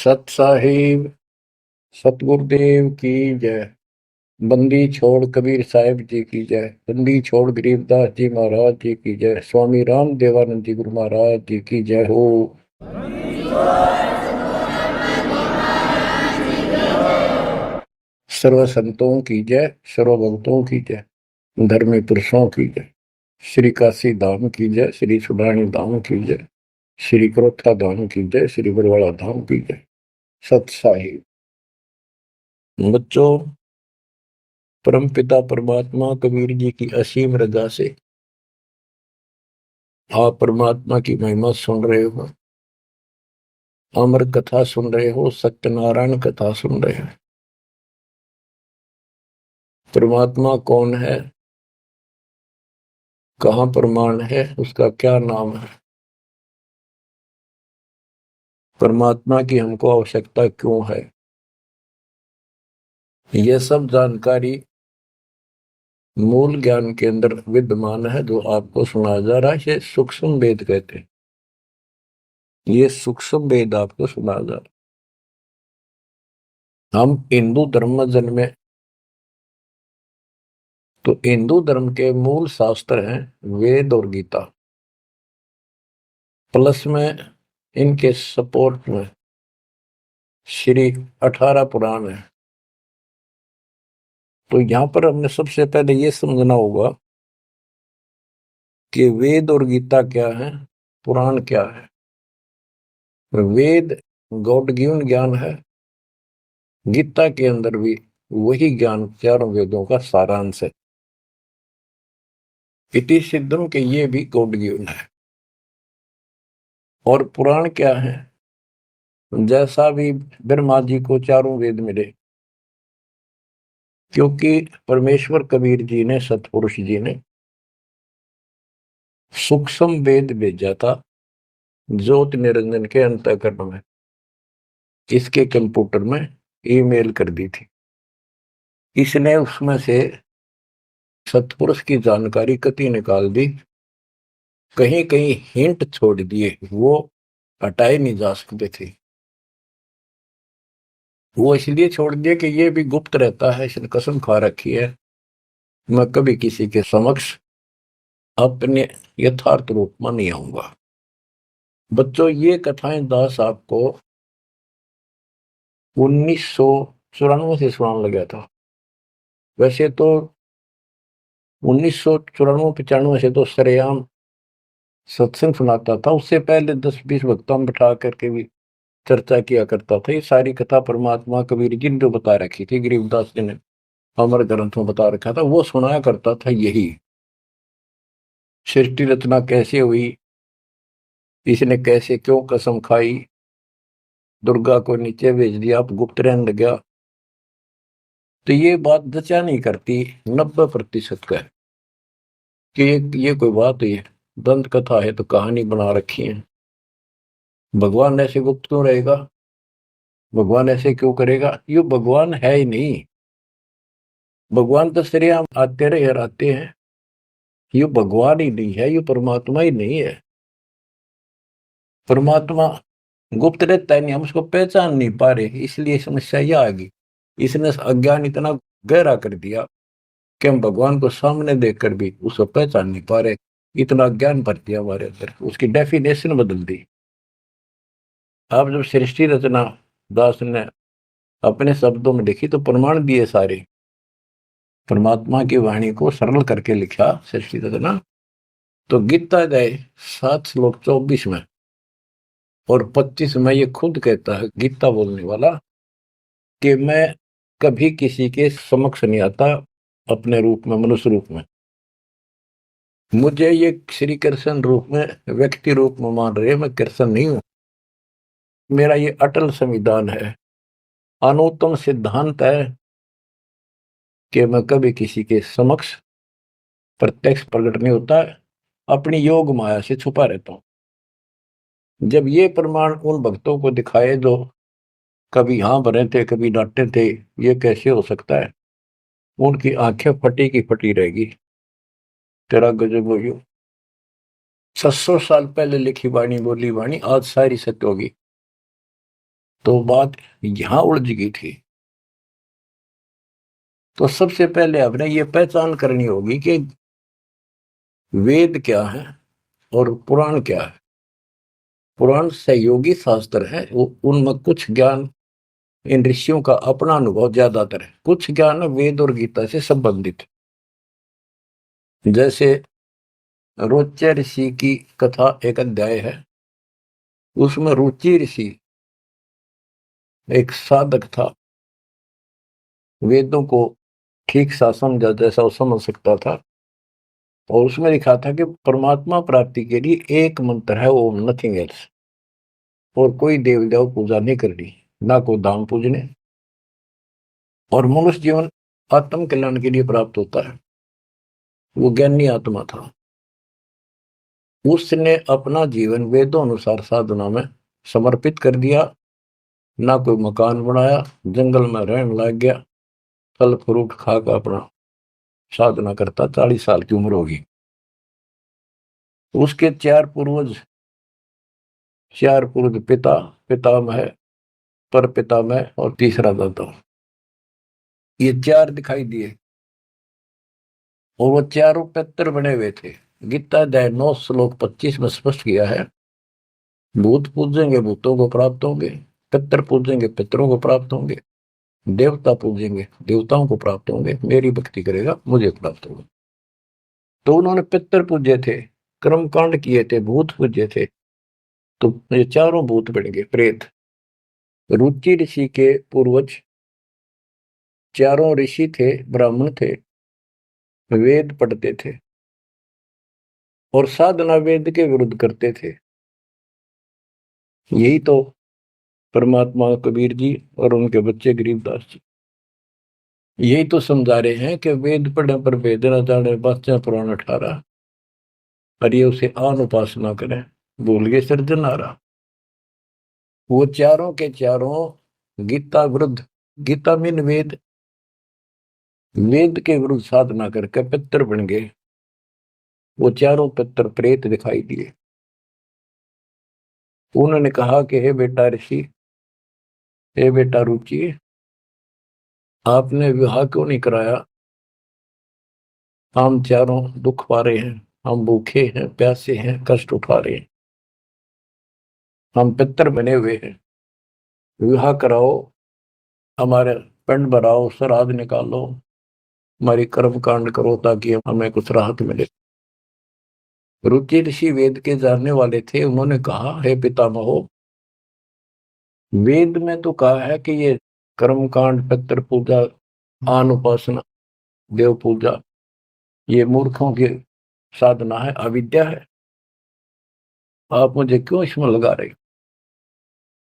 सत साहिब सतगुरुदेव की जय। बंदी छोड़ कबीर साहिब जी की जय। बंदी छोड़ गरीबदास जी महाराज जी की जय। स्वामी राम देवानंद जी गुरु महाराज जी की जय हो। सर्व संतों की जय, सर्व भक्तों की जय, धर्मी पुरुषों की जय। श्री काशी धाम की जय, श्री सुडानी धाम की जय, श्री क्रोथा धाम की जय, श्री बरवाड़ा धाम की जय। सत साहिब बच्चों, परमपिता परमात्मा कबीर जी की असीम रजा से आप परमात्मा की महिमा सुन रहे हो, अमर कथा सुन रहे हो, सत्यनारायण कथा सुन रहे हो। परमात्मा कौन है, कहाँ प्रमाण है, उसका क्या नाम है, परमात्मा की हमको आवश्यकता क्यों है, यह सब जानकारी मूल ज्ञान के अंदर विद्यमान है जो आपको सुनाया जा रहा है। ये सूक्ष्म वेद कहते हैं। ये सूक्ष्म वेद आपको सुनाया जा रहा है। हम हिंदू धर्म में जन्मे तो हिंदू धर्म के मूल शास्त्र हैं वेद और गीता, प्लस में इनके सपोर्ट में श्री 18 पुराण है। तो यहां पर हमने सबसे पहले ये समझना होगा कि वेद और गीता क्या है, पुराण क्या है। वेद गॉड गिवन ज्ञान है, गीता के अंदर भी वही ज्ञान चारों वेदों का सारांश है। इति सिद्धम के ये भी गॉड गिवन है। और पुराण क्या है, जैसा भी ब्रह्मा जी को चारों वेद मिले, क्योंकि परमेश्वर कबीर जी ने, सतपुरुष जी ने सूक्ष्म वेद भेजा था ज्योति निरंजन के अंतःकरण में, इसके कंप्यूटर में ईमेल कर दी थी। इसने उसमें से सतपुरुष की जानकारी कति निकाल दी, कहीं कहीं हिंट छोड़ दिए, वो हटाए नहीं जा सकते थे। वो इसलिए छोड़ दिया कि ये भी गुप्त रहता है, इसने कसम खा रखी है मैं कभी किसी के समक्ष अपने यथार्थ रूप में नहीं आऊंगा। बच्चों, ये कथाएं दास आपको 1994 से सुनाने लगा था। वैसे तो 1994-95 से तो सरेआम सत्संग सुनाता था, उससे पहले 10-20 भक्तों बिठा करके भी चर्चा किया करता था। ये सारी कथा परमात्मा कबीर जी ने जो बता रखी थी, गरीबदास जी ने अमर ग्रंथ में बता रखा था, वो सुनाया करता था। यही सृष्टि रचना कैसे हुई, इसने कैसे क्यों कसम खाई, दुर्गा को नीचे भेज दिया, आप गुप्त रहने लग गया, तो ये बात जचा नहीं करती 90% का है कि ये कोई बात है, दंत कथा है तो कहानी बना रखी है। भगवान ऐसे गुप्त क्यों रहेगा, भगवान ऐसे क्यों करेगा, ये भगवान है ही नहीं। भगवान तो श्रेयाम आते रहे और आते हैं, ये भगवान ही नहीं है, ये परमात्मा ही नहीं है। परमात्मा गुप्त रहता है नहीं, हम उसको पहचान नहीं पा रहे, इसलिए समस्या यह आ गई। इसने अज्ञान इतना गहरा कर दिया कि हम भगवान को सामने देखकर भी उसको पहचान नहीं पा रहे। इतना ज्ञान भर दिया हमारे अंदर, उसकी डेफिनेशन बदल दी। आप जब सृष्टि रचना दास ने अपने शब्दों में लिखी तो प्रमाण दिए सारे, परमात्मा की वाणी को सरल करके लिखा सृष्टि रचना। तो गीता अध्याय 7 श्लोक 24 में और 25 में ये खुद कहता है गीता बोलने वाला कि मैं कभी किसी के समक्ष नहीं आता अपने रूप में, मनुष्य रूप में। मुझे ये श्री कृष्ण रूप में, व्यक्ति रूप में मान रहे, मैं कृष्ण नहीं हूं। मेरा ये अटल संविधान है, अनुत्तम सिद्धांत है कि मैं कभी किसी के समक्ष प्रत्यक्ष प्रकट नहीं होता, अपनी योग माया से छुपा रहता हूं। जब ये प्रमाण उन भक्तों को दिखाए जो कभी हाँ भरे थे, कभी डांटे थे, ये कैसे हो सकता है, उनकी आंखें फटी की फटी रहेगी। तेरा गजब हो गयो। 600 साल पहले लिखी वाणी, बोली वाणी आज सारी सत्य होगी। तो बात यहां उलझ गई थी। तो सबसे पहले आपने ये पहचान करनी होगी कि वेद क्या है और पुराण क्या है। पुराण सहयोगी शास्त्र है, वो उनमें कुछ ज्ञान इन ऋषियों का अपना अनुभव ज्यादातर है, कुछ ज्ञान वेद और गीता से संबंधित। जैसे रोच्य ऋषि की कथा एक अध्याय है, उसमें रुचि ऋषि एक साधक था, वेदों को ठीक सा समझा जैसा वो समझ सकता था, और उसमें लिखा था कि परमात्मा प्राप्ति के लिए एक मंत्र है, वो नथिंग एल्स, और कोई देव देव पूजा नहीं करनी, ना कोई दाम पूजने, और मनुष्य जीवन आत्म कल्याण के लिए प्राप्त होता है। वो ज्ञानी आत्मा था, उसने अपना जीवन वेदों अनुसार साधना में समर्पित कर दिया, ना कोई मकान बनाया, जंगल में रहने लग गया, फल फ्रूट खाकर अपना साधना करता। 40 साल की उम्र होगी। उसके चार पूर्वज पिता, पितामह, पर पितामह और तीसरा दादा, ये चार दिखाई दिए, और वो चारों पितर बने हुए थे। गीता अध्याय 9 श्लोक 25 में स्पष्ट किया है, भूत पूजेंगे भूतों को प्राप्त होंगे, पितर पूजेंगे पितरों को प्राप्त होंगे, देवता पूजेंगे देवताओं को प्राप्त होंगे, मेरी भक्ति करेगा मुझे प्राप्त होगा। तो उन्होंने पितर पूजे थे, कर्मकांड किए थे, भूत पूजे थे, तो ये चारों भूत बन गए प्रेत। रुचि ऋषि के पूर्वज चारों ऋषि थे, ब्राह्मण थे, वेद पढ़ते थे और साधना वेद के विरुद्ध करते थे। यही तो परमात्मा कबीर जी और उनके बच्चे गरीबदास जी यही तो समझा रहे हैं कि वेद पढ़ने पर वेद न जाने, बाचा पुराण 18, और ये उसे आन उपासना करें, भूल गए सृजनहारा। वो चारों के चारों गीता विरुद्ध, गीता मीन वेद, वेद के विरुद्ध साधना करके पितर बन गए। वो चारों पितर प्रेत दिखाई दिए। उन्होंने कहा कि हे बेटा ऋषि, हे बेटा रुचि, आपने विवाह क्यों नहीं कराया? हम चारों दुख पा रहे हैं, हम भूखे हैं, प्यासे हैं, कष्ट उठा रहे हैं, हम पितर बने हुए हैं, विवाह कराओ, हमारे पिंड भराओ, श्राद्ध निकालो, हमारी कर्म कांड करो ताकि हमें कुछ राहत मिले। रुचि ऋषि वेद के जानने वाले थे, उन्होंने कहा हे पितामहो, वेद में तो कहा है कि ये कर्म कांड, पितर पूजा, आन उपासना, देव पूजा, ये मूर्खों की साधना है, अविद्या है, आप मुझे क्यों इसमें लगा रहे?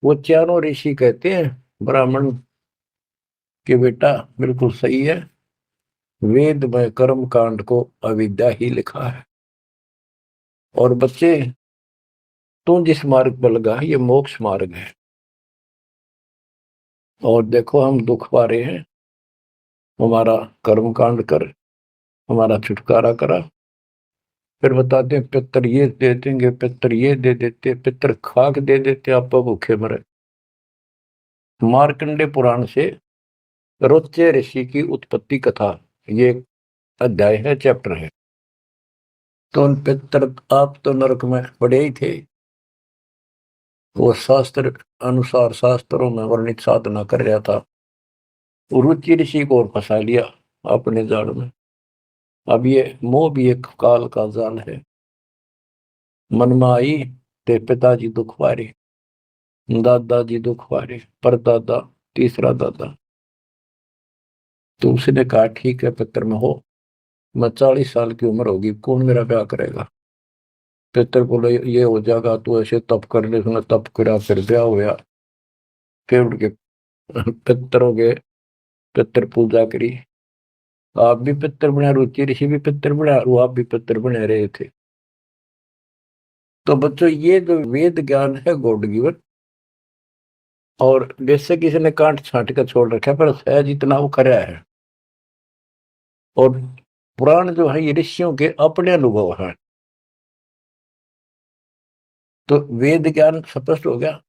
वो चारों ऋषि कहते हैं ब्राह्मण के बेटा बिल्कुल सही है, वेद में कर्म कांड को अविद्या ही लिखा है, और बच्चे तू जिस मार्ग पर लगा है ये मोक्ष मार्ग है, और देखो हम दुख पा रहे हैं, हमारा कर्म कांड कर, हमारा छुटकारा करा। फिर बताते हैं पितर ये दे देंगे, पितर ये दे देते, पितर खाक दे देते, आप भूखे मरे। मार्कंडे पुराण से रोच्य ऋषि की उत्पत्ति कथा, ये अध्याय है, चैप्टर है। तो उन पितर आप तो नरक में पड़े ही थे, वो शास्त्र अनुसार शास्त्रों में वर्णित साधना कर रहा था, रुचि ऋषि को और फंसा लिया अपने जाल में। अब ये मोह भी एक काल का जाल है, मन में आई ते पिताजी दुख पारे, दादाजी दुख पारे, परदादा, तीसरा दादा। तो उसने कहा ठीक है पितर में हो, मैं 40 साल की उम्र होगी, कौन मेरा ब्याह करेगा? पितर बोले ये हो जाएगा, तू ऐसे तप कर ले। उसने तप करा, फिर ब्याह हुआ, फिर उनके पितरों के पितर पूजा करी। आप भी पितर बना, रुचि ऋषि भी पितर बना, और आप भी पितर बने रहे थे। तो बच्चों ये जो वेद ज्ञान है गॉड गिवन, और जैसे किसी ने कांट छांट कर छोड़ रखा है, पर सहज इतना वो करा है। और पुराण जो है ये ऋषियों के अपने अनुभव है। तो वेद ज्ञान स्पष्ट हो गया।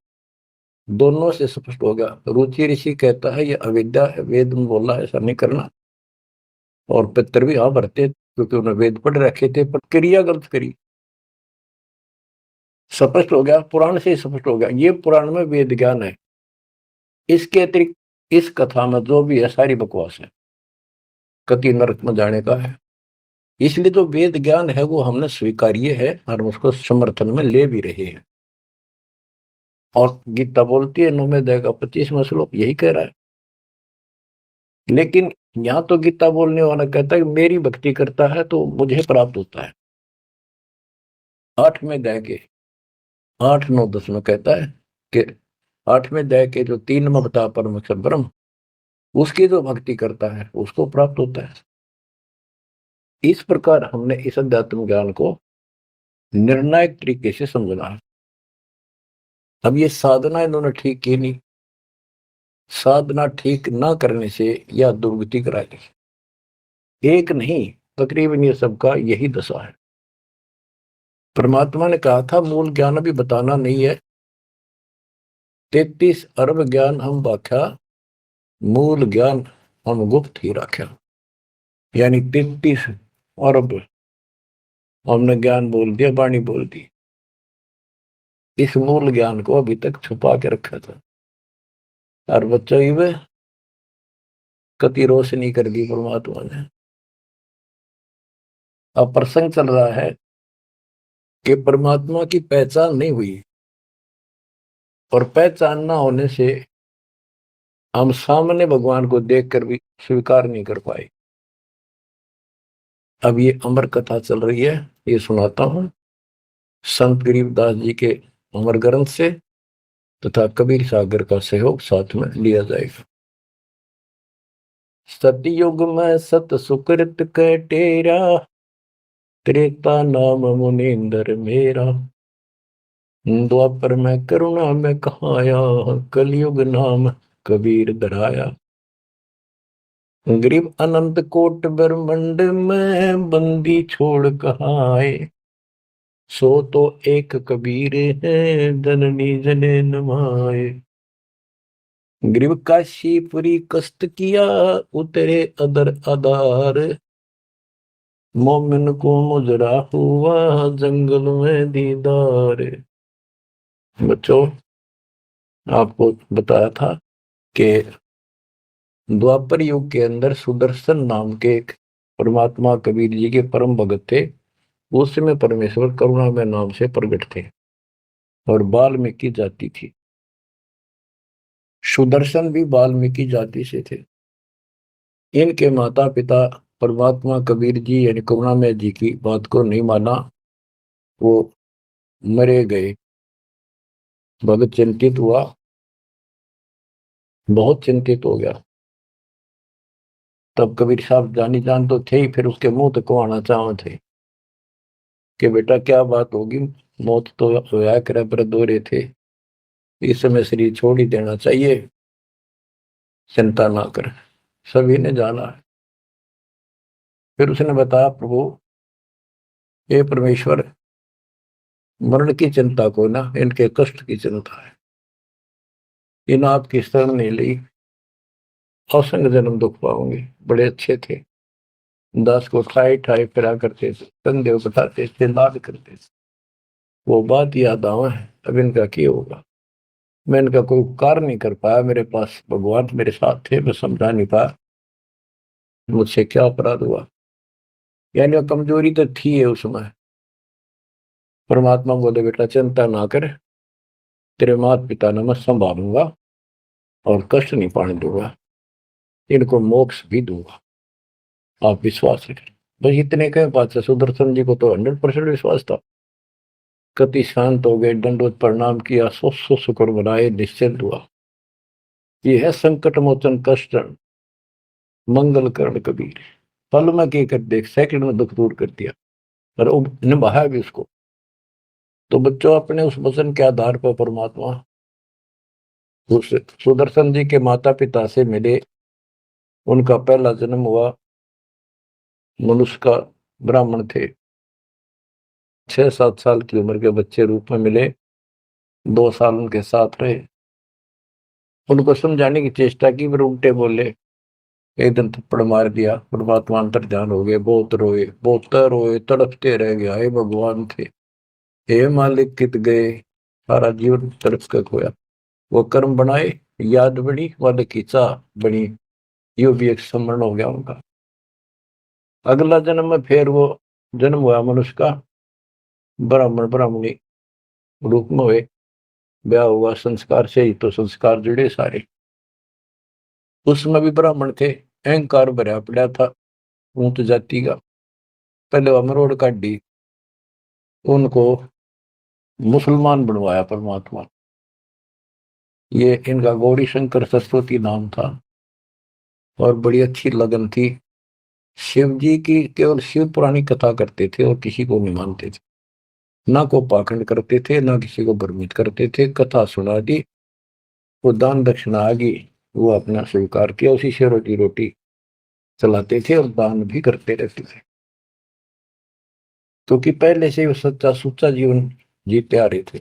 दोनों से स्पष्ट हो गया। रुचि ऋषि कहता है ये अविद्या है, वेद में बोला है ऐसा नहीं करना, और पितर भी हाँ भरते क्योंकि उन्होंने वेद पढ़ रखे थे, पर क्रिया गलत करी। स्पष्ट हो गया, पुराण से स्पष्ट हो गया, ये पुराण में वेद ज्ञान है। इसके अतिरिक्त इस कथा में जो भी है सारी बकवास है, कति नरक में जाने का है। इसलिए जो वेद ज्ञान है वो हमने स्वीकार्य है और उसको समर्थन में ले भी रहे हैं। और गीता बोलती है 9वें अध्याय का 25वां श्लोक यही कह रहा है। लेकिन यहां तो गीता बोलने वाला कहता है कि मेरी भक्ति करता है तो मुझे प्राप्त होता है। 8वें अध्याय के 8, 9, 10 में कहता है कि 8वें अध्याय के जो 3 में बता परम अक्षर ब्रह्म, उसकी जो भक्ति करता है उसको प्राप्त होता है। इस प्रकार हमने इस अध्यात्म ज्ञान को निर्णायक तरीके से समझना है। अब ये साधना इन्होंने ठीक की नहीं, साधना ठीक ना करने से यह दुर्गति कराएगी। एक नहीं, तकरीबन ये सबका यही दशा है। परमात्मा ने कहा था मूल ज्ञान अभी बताना नहीं है, 33 अरब ज्ञान हम व्याख्या, मूल ज्ञान हम गुप्त ही रख्या। यानी 33 अरब हमने ज्ञान बोल दिया, वाणी बोल दी, इस मूल ज्ञान को अभी तक छुपा के रखा था। और बच्चों ही कति रोशनी कर दी परमात्मा ने। अब प्रसंग चल रहा है कि परमात्मा की पहचान नहीं हुई, और पहचान ना होने से हम सामने भगवान को देखकर भी स्वीकार नहीं कर पाए। अब ये अमर कथा चल रही है, ये सुनाता हूं संत गरीबदास जी के अमर ग्रंथ से, तथा कबीर सागर का सहयोग साथ में लिया जाएगा। सतयुग में सत सुकृत के टेरा, त्रेता नाम मुनींद्र मेरा, द्वापर में करुणा में कहाया, कलयुग नाम कबीर धराया। गरीब अनंत कोट ब्रह्मंड में बंदी छोड़ कहाँ आए, सो तो एक कबीर है जननी जने नमाए। गरीब काशीपुरी कष्ट किया, उतरे अदर आधार, मोमिन को मुजरा हुआ जंगल में दीदार। बच्चों, आपको बताया था कि द्वापर युग के अंदर सुदर्शन नाम के एक परमात्मा कबीर जी के परम भगत थे। उस समय परमेश्वर करुणा में नाम से प्रकट थे और वाल्मीकि जाति थी। सुदर्शन भी वाल्मीकि जाति से थे। इनके माता पिता परमात्मा कबीर जी यानी करुणामय जी की बात को नहीं माना, वो मरे गए। भगत चिंतित हुआ, बहुत चिंतित हो गया। तब कबीर साहब जानी जान तो थे ही, फिर उसके मुंह तक को आना चाह थे कि बेटा क्या बात होगी, मौत तो होया करे पर दौरे थे, इस समय शरीर छोड़ ही देना चाहिए, चिंता ना कर। सभी ने जाना है। फिर उसने बताया प्रभु ये परमेश्वर, मरण की चिंता को ना, इनके कष्ट की चिंता है। इन आपकी शरण नहीं ली, असंग जन्म दुख पाओगे। बड़े अच्छे थे, दास को ठाई ठाई फिरा करते थे, कंधे उठाते थे, लाद करते थे। वो बात याद आवा है। अब इनका क्या होगा। मैं इनका कोई उपकार नहीं कर पाया, मेरे पास भगवान मेरे साथ थे, मैं समझा नहीं पाया मुझसे क्या अपराध हुआ। यानी वो कमजोरी तो थी है उसमें। परमात्मा बोले बेटा चिंता ना कर, तेरे माता पिता ने मैं संभालूंगा और कष्ट नहीं पाने दूंगा, इनको मोक्ष भी दूंगा, आप विश्वास रखें। बस इतने कहे बात से सुदर्शन जी को तो 100% विश्वास था। कति शांत हो गए, दंडोत प्रणाम किया, सौ शुक्र बनाए, निश्चिंत हुआ। ये है संकट मोचन कष्ट मंगल करण कबीर। पल में के कर देख, सेकंड में दुख दूर कर दिया और निभाया भी उसको। तो बच्चों अपने उस वचन के आधार पर परमात्मा उस सुदर्शन जी के माता पिता से मिले। उनका पहला जन्म हुआ, मनुष्य का ब्राह्मण थे। 6-7 साल की उम्र के बच्चे रूप में मिले, 2 साल उनके साथ रहे। उनको समझाने की चेष्टा की, पर उल्टे बोले। एक दिन थप्पड़ मार दिया। परमात्मा अंतर ध्यान हो गए, बहुत रोए, तड़पते रह गए, हे भगवान थे, हे मालिक कित गए, सारा जीवन तड़प कर खोया। वो कर्म बनाए, याद बनी, वाले की चाह बनी, यो भी एक स्मरण हो गया उनका। अगला जन्म में फिर वो जन्म हुआ मनुष्य का, ब्राह्मण ब्राह्मणी रूप में हुए, ब्याह हुआ, संस्कार से ही तो संस्कार जुड़े सारे। उसमें भी ब्राह्मण थे, अहंकार भरा पड़ा था ऊंच जाति का। पहले वो मरोड़ काटी, उनको मुसलमान बनवाया परमात्मा। ये इनका गौरी शंकर सरस्वती नाम था, और बड़ी अच्छी लगन थी। शिव जी की केवल शिव पुरानी कथा करते थे और किसी को नहीं मानते थे, ना को पाखंड करते थे, ना किसी को भ्रमित करते थे। कथा सुना दी, वो दान दक्षिणा आ गई, वो अपना स्वीकार किया, उसी से रोटी रोटी चलाते थे और दान भी करते रहते थे, क्योंकि पहले से वो सच्चा सुच्चा जीवन जीते आ रहे थे।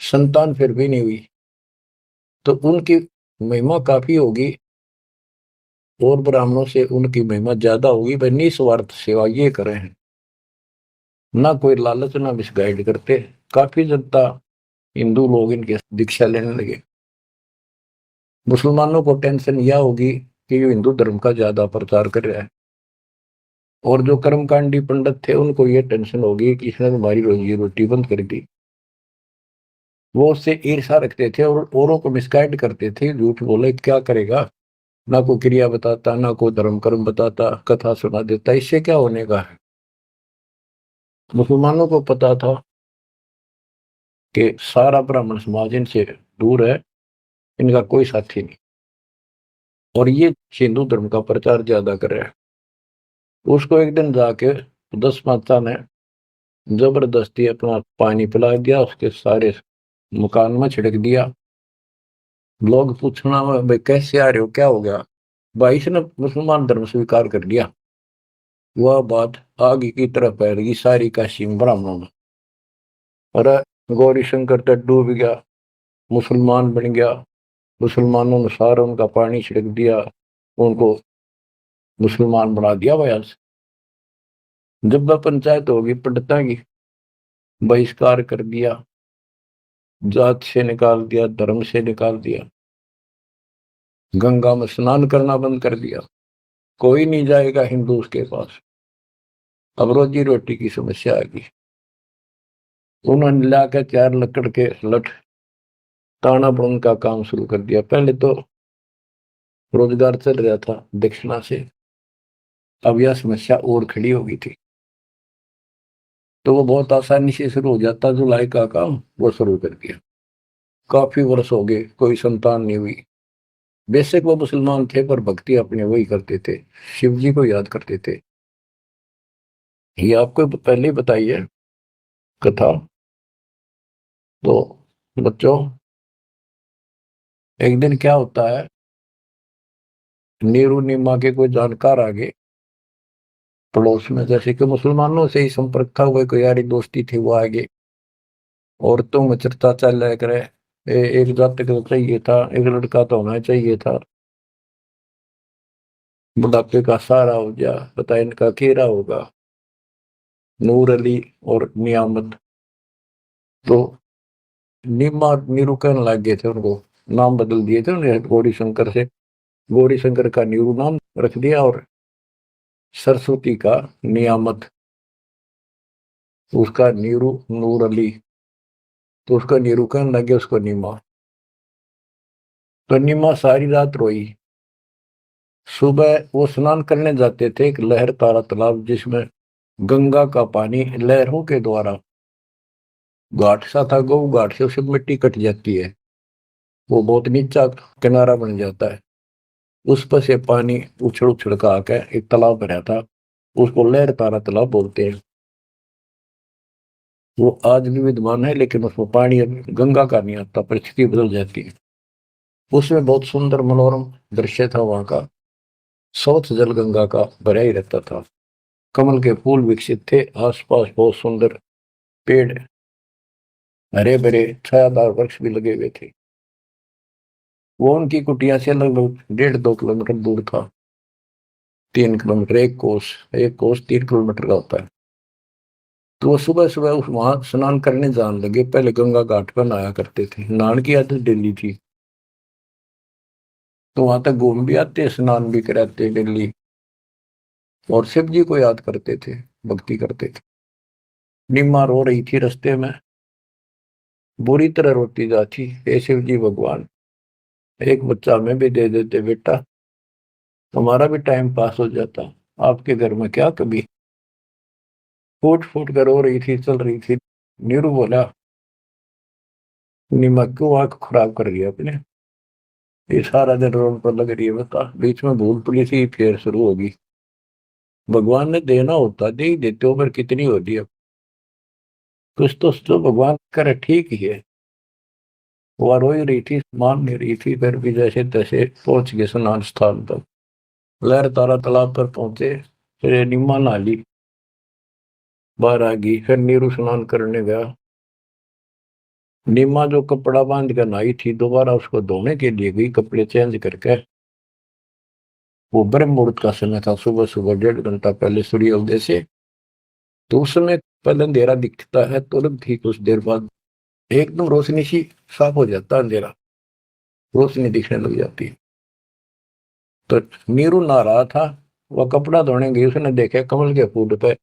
संतान फिर भी नहीं हुई, तो उनकी महिमा काफी होगी, और ब्राह्मणों से उनकी महिमा ज्यादा होगी। भाई निस्वार्थ सेवा ये करे हैं, ना कोई लालच, ना मिसगाइड करते। काफी जनता, हिंदू लोग इनके दीक्षा लेने लगे। मुसलमानों को टेंशन यह होगी कि ये हिंदू धर्म का ज्यादा प्रचार कर रहा है, और जो कर्मकांडी पंडित थे उनको ये टेंशन होगी कि इसने हमारी रोजी रोटी बंद कर दी। वो उससे ईर्षा रखते थे और औरों को मिसगाइड करते थे, झूठ बोले क्या करेगा, ना कोई क्रिया बताता, ना कोई धर्म कर्म बताता, कथा सुना देता, इससे क्या होने का है। मुसलमानों को पता था कि सारा ब्राह्मण समाज इनसे दूर है, इनका कोई साथी नहीं, और ये हिंदू धर्म का प्रचार ज्यादा कर रहा है। उसको एक दिन जाके 10 माता ने जबरदस्ती अपना पानी पिला दिया, उसके सारे मकान में छिड़क दिया। लोग पूछना, भाई कैसे आ रहे हो, क्या हो गया? भाई इसने मुसलमान धर्म स्वीकार कर लिया। वह बात आगे की तरफ फैल गई सारी काशी में, ब्राह्मणों में। अरे गौरी शंकर तो डूब गया, मुसलमान बन गया। मुसलमानों ने सारा उनका पानी छिड़क दिया, उनको मुसलमान बना दिया। भाई आज जब वह पंचायत होगी पंडिता की, बहिष्कार कर दिया, जात से निकाल दिया, धर्म से निकाल दिया, गंगा में स्नान करना बंद कर दिया, कोई नहीं जाएगा हिंदू उसके पास। अब रोजी रोटी की समस्या आ गई। उन्होंने लाकर 4 लकड़ के लठ ताना बुन का काम शुरू कर दिया। पहले तो रोजगार चल रहा था दक्षिणा से, अब यह समस्या और खड़ी हो गई थी, तो वो बहुत आसानी से शुरू हो जाता। जुलाई का काम वो शुरू कर दिया। काफी वर्ष हो गए, कोई संतान नहीं हुई। बेशक वो मुसलमान थे, पर भक्ति अपने वही करते थे, शिव जी को याद करते थे। ये आपको पहले ही बताई है कथा। तो बच्चों, एक दिन क्या होता है, नीरू नीमा के कोई जानकार आगे पड़ोस में, जैसे कि मुसलमानों से ही संपर्क था, वो कोई यारी दोस्ती थी, वो आगे औरतों में चर्चा चल रहा करे, एक जातक तो चाहिए था, एक लड़का तो होना चाहिए था, बुढ़ापे का सहारा हो गया, पता इनका केरा होगा। नूर अली और नियामत। तो नीमा नीरू कहने लग गए थे, उनको नाम बदल दिए थे उन्हें, गौरी शंकर से गौरी शंकर का नीरू नाम रख दिया, और सरस्वती का नियामत, उसका नीरू नूर अली, तो उसका नीरू कहने लगे उसको नीमा। तो नीमा सारी रात रोई। सुबह वो स्नान करने जाते थे एक लहर तारा तालाब, जिसमें गंगा का पानी लहरों के द्वारा, घाट सा था गौ घाट से, उसे मिट्टी कट जाती है, वो बहुत नीचा किनारा बन जाता है, उस पर से पानी उछल उछल का आकर एक तालाब भरा था, उसको लहर तारा तालाब बोलते हैं। वो आज भी विद्यमान है, लेकिन उसमें पानी अब गंगा का नहीं आता, परिस्थिति बदल जाती है। उसमें बहुत सुंदर मनोरम दृश्य था वहां का, स्वच्छ जल गंगा का भरा ही रहता था, कमल के फूल विकसित थे, आसपास बहुत सुंदर पेड़, हरे भरे छायादार वृक्ष भी लगे हुए थे। वो उनकी कुटिया से लगभग 1.5-2 किलोमीटर दूर था। 3 किलोमीटर, एक कोस 3 किलोमीटर का होता है। तो वो सुबह सुबह उस वहां स्नान करने जाने लगे। पहले गंगा घाट पर नहाया करते थे, नहान की आदत डेली थी। तो वहां तक घूम भी आते, स्नान भी कराते डेली, और शिव जी को याद करते थे, भक्ति करते थे। निम्मा रो रही थी रास्ते में, बुरी तरह रोती जाती, हे शिव जी भगवान, एक बच्चा हमें भी दे देते बेटा, हमारा भी टाइम पास हो जाता, आपके घर में क्या कभी। फूट फूट कर रो रही थी, चल रही थी। नीरू बोला, निम्मा क्यों आंख खराब कर रही है अपने, ये सारा दिन रोड पर लग रही है, बता बीच में भूल पड़ी थी फिर शुरू होगी। भगवान ने देना होता दे ही देते हो, पर कितनी होती है। कुछ तो भगवान करे ठीक ही है। वो रो ही रही थी, मान नहीं रही थी, फिर भी जैसे तैसे पहुंच गए स्नान स्थान तक। लहर तारा तालाब पर पहुंचे, फिर निम्मा नहा ली, बाहर आ गई। फिर नीरू स्नान करने गया। निम्मा जो कपड़ा बांध कर नहाई थी, दोबारा उसको धोने के लिए गई, कपड़े चेंज करके। वो ब्रह्म मुहूर्त का समय था, सुबह सुबह 1.5 घंटा पहले सूर्योदय से। तो उस समय पहले अंधेरा दिखता है, तुरंत ही कुछ देर बाद एकदम रोशनी सी साफ हो जाता है, अंधेरा रोशनी दिखने लग जाती है। तो नीरू नहा रहा था, वह कपड़ा धोने गई, उसने देखा कमल के फूल पे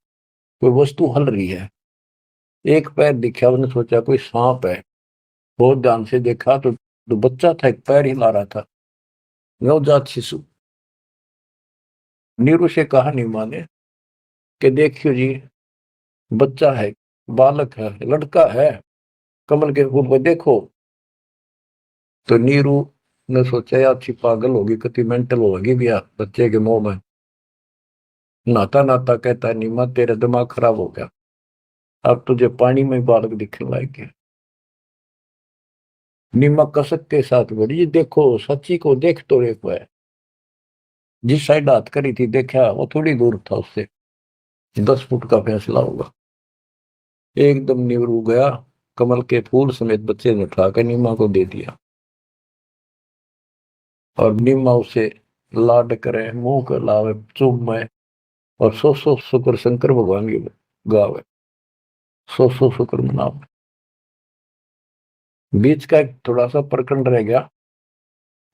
कोई वस्तु हल रही है। एक पैर दिखा, उसने सोचा कोई सांप है। बहुत ध्यान से देखा तो बच्चा था, एक पैर हिला रहा था, नवजात शिशु। नीरू से कहा नीमा ने कि देखियो जी, बच्चा है, बालक है, लड़का है, कमल के फूल को देखो। तो नीरू ने सोचा यार अच्छी पागल होगी, कति मेंटल होगी भी यार, बच्चे के मुंह में। नहाता नहाता कहता है, नीमा तेरा दिमाग खराब हो गया, अब तुझे पानी में बालक दिखने लायक। नीमा कसक के साथ बोली, जी देखो सच्ची को देख तो एक है। जिस साइड हाथ करी थी देखा, वो थोड़ी दूर था उससे, 10 फुट का फैसला होगा। एकदम नीरू गया, कमल के फूल समेत बच्चे ने उठाकर नीमा को दे दिया। और नीमा उसे लाड करे, मुंह कर लावे, चूमे, और सौ शुक्र शंकर भगवान की गावे, सौ शुक्र मनावे। बीच का एक थोड़ा सा प्रकरण रह गया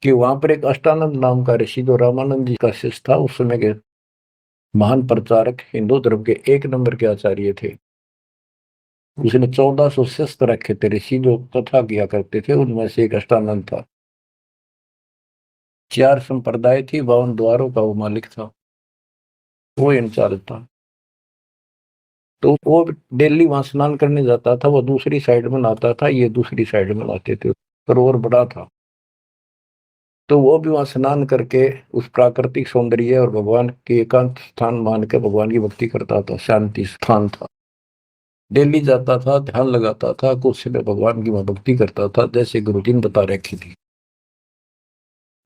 कि वहां पर एक अष्टानंद नाम का ऋषि, जो रामानंद जी का शिष्य था, उस समय के महान प्रचारक, हिंदू धर्म के 1 नंबर के आचार्य थे। उसने 1400 शिष्य रखे थे ऋषि, जो कथा किया करते थे, उनमें से एक अष्टानंद था। 4 संप्रदाय थी, 52 द्वारों का वो मालिक था, वो इंचार्ज था। तो वो डेली वहां स्नान करने जाता था, वो दूसरी साइड में नहाता था, ये दूसरी साइड में नहाते थे, सरोवर बड़ा था। तो वो भी वहां स्नान करके उस प्राकृतिक सौंदर्य और भगवान के एकांत स्थान मान के भगवान की भक्ति करता था, शांति स्थान था। डेली जाता था, ध्यान लगाता था, कुछ समय भगवान की वहां भक्ति करता था, जैसे गुरु जी ने बता रखी थी।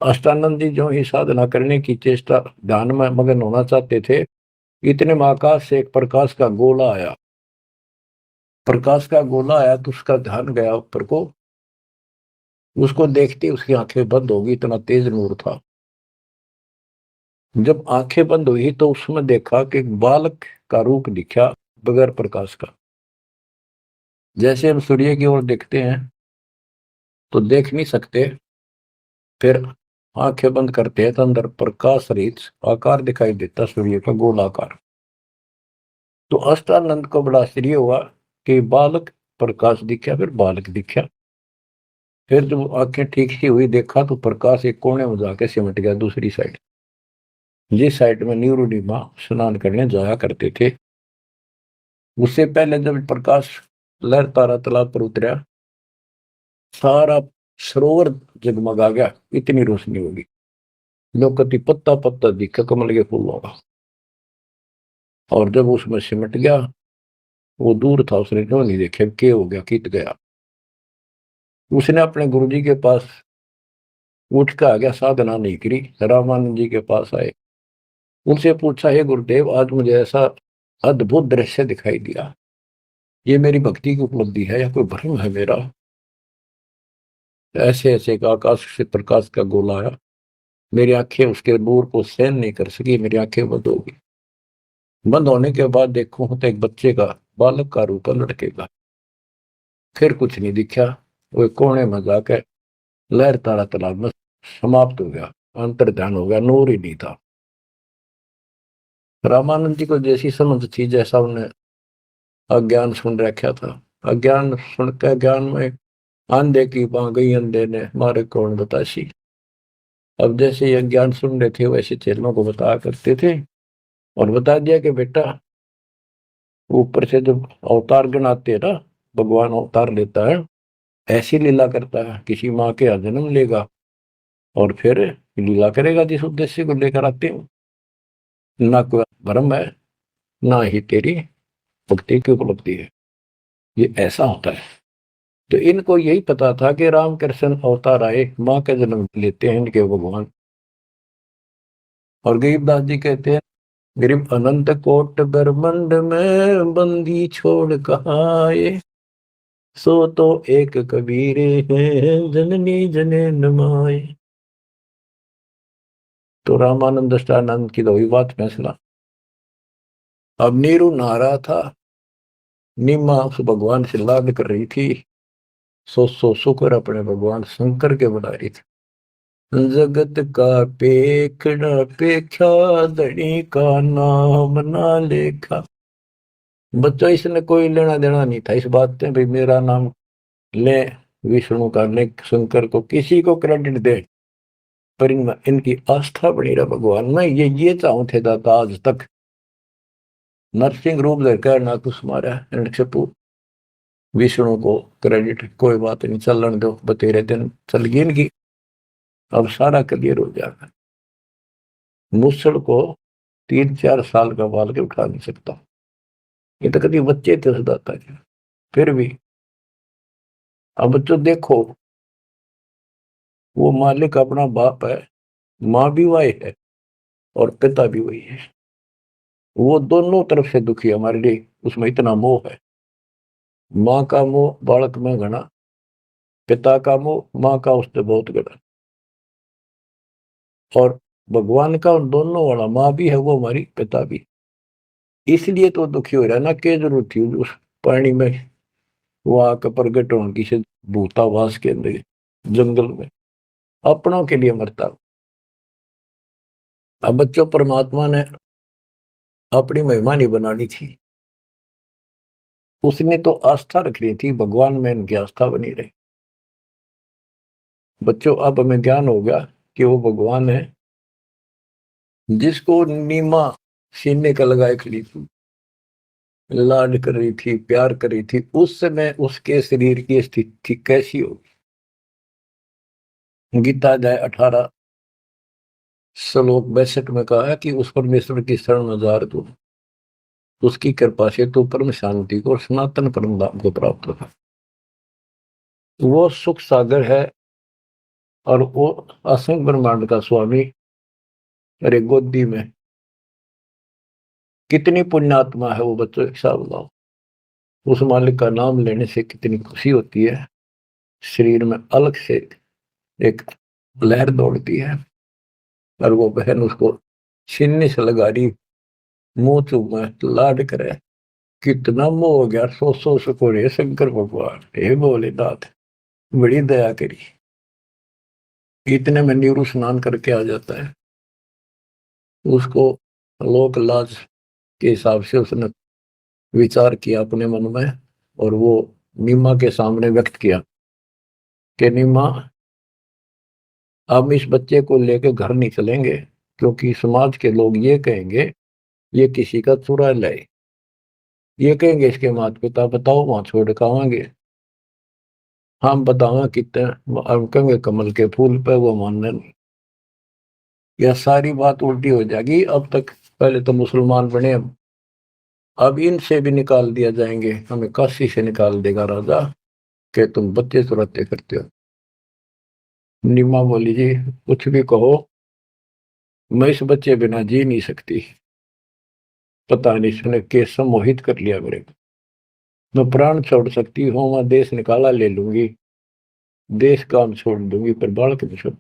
अष्टानंद जी जो ही साधना करने की चेष्टा, ध्यान में मगन होना चाहते थे, इतने में आकाश से एक प्रकाश का गोला आया। प्रकाश का गोला आया तो उसका ध्यान गया ऊपर को, उसको देखते उसकी आंखें बंद हो गई, इतना तेज नूर था। जब आंखें बंद हुई तो उसमें देखा कि एक बालक का रूप दिखा, बगैर प्रकाश का। जैसे हम सूर्य की ओर देखते हैं तो देख नहीं सकते, फिर आंखें बंद करते हैं तो अंदर प्रकाश रहित आकार दिखाई देता, सूर्य का गोलाकार। तो अष्टानंद को बड़ा आश्चर्य हुआ कि बालक प्रकाश दिखा, फिर बालक दिखा। फिर जब आंखें ठीक सी हुई, देखा तो प्रकाश एक कोने में जाके सिमट गया दूसरी साइड, जिस साइड में नीरू नीमा स्नान करने जाया करते थे। उससे पहले जब प्रकाश लहर तारा तालाब पर उतरा, सारा सरोवर जगमगा गया, इतनी रोशनी होगी। लोकति पत्ता पत्ता दिखा कमल के फूलों का। और जब उसमें सिमट गया, वो दूर था, उसने जो नहीं देखे क्या हो गया, कित गया। उसने अपने गुरुजी के पास उठ के आ गया, साधना नहीं करी, रामानंद जी के पास आए। उनसे पूछा, हे गुरुदेव, आज मुझे ऐसा अद्भुत दृश्य दिखाई दिया, ये मेरी भक्ति की उपलब्धि है या कोई भ्रम है मेरा? ऐसे ऐसे का आकाश से प्रकाश का गोला आया, मेरी आंखें उसके नूर को सहन नहीं कर सकी, मेरी आंखें बंद हो गई। बंद होने के बाद देखूं तो एक बच्चे का, बालक का रूप है, लड़के का। फिर कुछ नहीं दिखा। वो कोने में जाकर लहर तारा तालाब में समाप्त हो गया, अंतर ध्यान हो गया, नूर ही नहीं था। रामानंद जी को जैसी समझ थी, जैसा उन्हें अज्ञान सुन रखा था, अज्ञान सुन के ज्ञान में अंधे की बां गई, अंधे ने मारे कौन बतासी। अब जैसे ये ज्ञान सुन रहे थे वैसे चेलों को बताया करते थे, और बता दिया कि बेटा, ऊपर से जब अवतार गण आते हैं ना, भगवान अवतार लेता है, ऐसी लीला करता है, किसी माँ के यहाँ जन्म लेगा और फिर लीला करेगा जिस उद्देश्य को लेकर आते हो। ना कोई भ्रम है, ना ही तेरी भक्ति की उपलब्धि है, ये ऐसा होता है। तो इनको यही पता था कि रामकृष्ण अवतार आए, माँ का जन्म लेते हैं इनके भगवान। और गरीबदास जी कहते हैं, गरीब अनंत कोट ब्रह्मंड में बंदी छोड़ कहाँ आए, सो तो एक कबीरे हैं जननी जने नमाए। तो रामानंद अष्टानंद की तो वही बात फैसला। अब नीरू नहा रहा था, नीमा उस भगवान से लाड कर रही थी, सो शुक्र अपने भगवान शंकर के बना रही थी। जगत का पेखड़ा पेख्या, धनी का नाम ना लेखा। बच्चों, इसने कोई लेना देना नहीं था इस बात से भाई मेरा नाम ले, विष्णु का ले, शंकर को किसी को क्रेडिट दे, पर इनकी आस्था बनी रहा भगवान में। ये चाहूं थे दाता आज तक, नरसिंह रूप लेकर ना कुछ मारा ऋषभु, विष्णु को क्रेडिट कोई बात नहीं, चलन दो, बतेरे दिन चल गई इनकी, अब सारा क्लियर हो जाएगा। मूसड़ को 3-4 साल का बाल के उठा नहीं सकता, ये तो कभी बच्चे थे उस दाता के। फिर भी अब बच्चों देखो, वो मालिक अपना बाप है, माँ भी वही है और पिता भी वही है। वो दोनों तरफ से दुखी है हमारे लिए, उसमें इतना मोह है। माँ का मोह बालक में घना, पिता का मोह माँ का उससे बहुत घना। और भगवान का उन दोनों वाला, माँ भी है वो हमारी, पिता भी। इसलिए तो दुखी हो रहा है ना, क्या जरूरत थी उस पानी में वो आकर प्रगट होने की से, भूतावास के अंदर जंगल में अपनों के लिए मरता। अब बच्चों, परमात्मा ने अपनी महिमा नहीं बनानी थी, उसने तो आस्था रख रही थी भगवान में, इनकी आस्था बनी रही। बच्चों, अब हमें ज्ञान हो गया कि वो भगवान है जिसको नीमा सीने का लगाए खड़ी थी, लाड कर रही थी, प्यार कर रही थी। उस समय उसके शरीर की स्थिति कैसी होगी। गीता अध्याय 18 श्लोक 62 में कहा है कि उस परमेश्वर की शरण में जा तू, उसकी कृपा से तू परम शांति को और सनातन परम धाम को प्राप्त होगा। वो सुख सागर है और वो असंख्य ब्रह्मांड का स्वामी। अरे गोदी में कितनी पुण्यात्मा है वो बच्चों, हिसाब लगाओ। उस मालिक का नाम लेने से कितनी खुशी होती है, शरीर में अलग से एक लहर दौड़ती है। और वो बहन उसको सीने से लगा रही, मुंह चूमे, लाड करे, कितना मोह हो गया। सो शुक्र है शंकर भगवान, हे भोलेनाथ, बड़ी दया करी। इतने में नीरू स्नान करके आ जाता है। उसको लोक लाज के हिसाब से उसने विचार किया अपने मन में, और वो नीमा के सामने व्यक्त किया कि नीमा, हम इस बच्चे को लेकर घर नहीं चलेंगे, क्योंकि समाज के लोग ये कहेंगे ये किसी का चुरा लाए, ये कहेंगे इसके माता पिता, बताओ वहां छोड़ के आवांगे, हम बतावा कितने, हम कहेंगे कमल के फूल पे, वो मानने नहीं। यह सारी बात उल्टी हो जाएगी। अब तक पहले तो मुसलमान बने, अब इनसे भी निकाल दिया जाएंगे, हमें काशी से निकाल देगा राजा कि तुम बच्चे चुराते करते हो। नीमा बोली, जी कुछ भी कहो, मैं इस बच्चे बिना जी नहीं सकती। पता नहीं इसने कैसे मोहित कर लिया मेरे को। मैं प्राण छोड़ सकती हूँ, मैं देश निकाला ले लूंगी, देश काम छोड़ दूंगी पर बालक नहीं छोड़।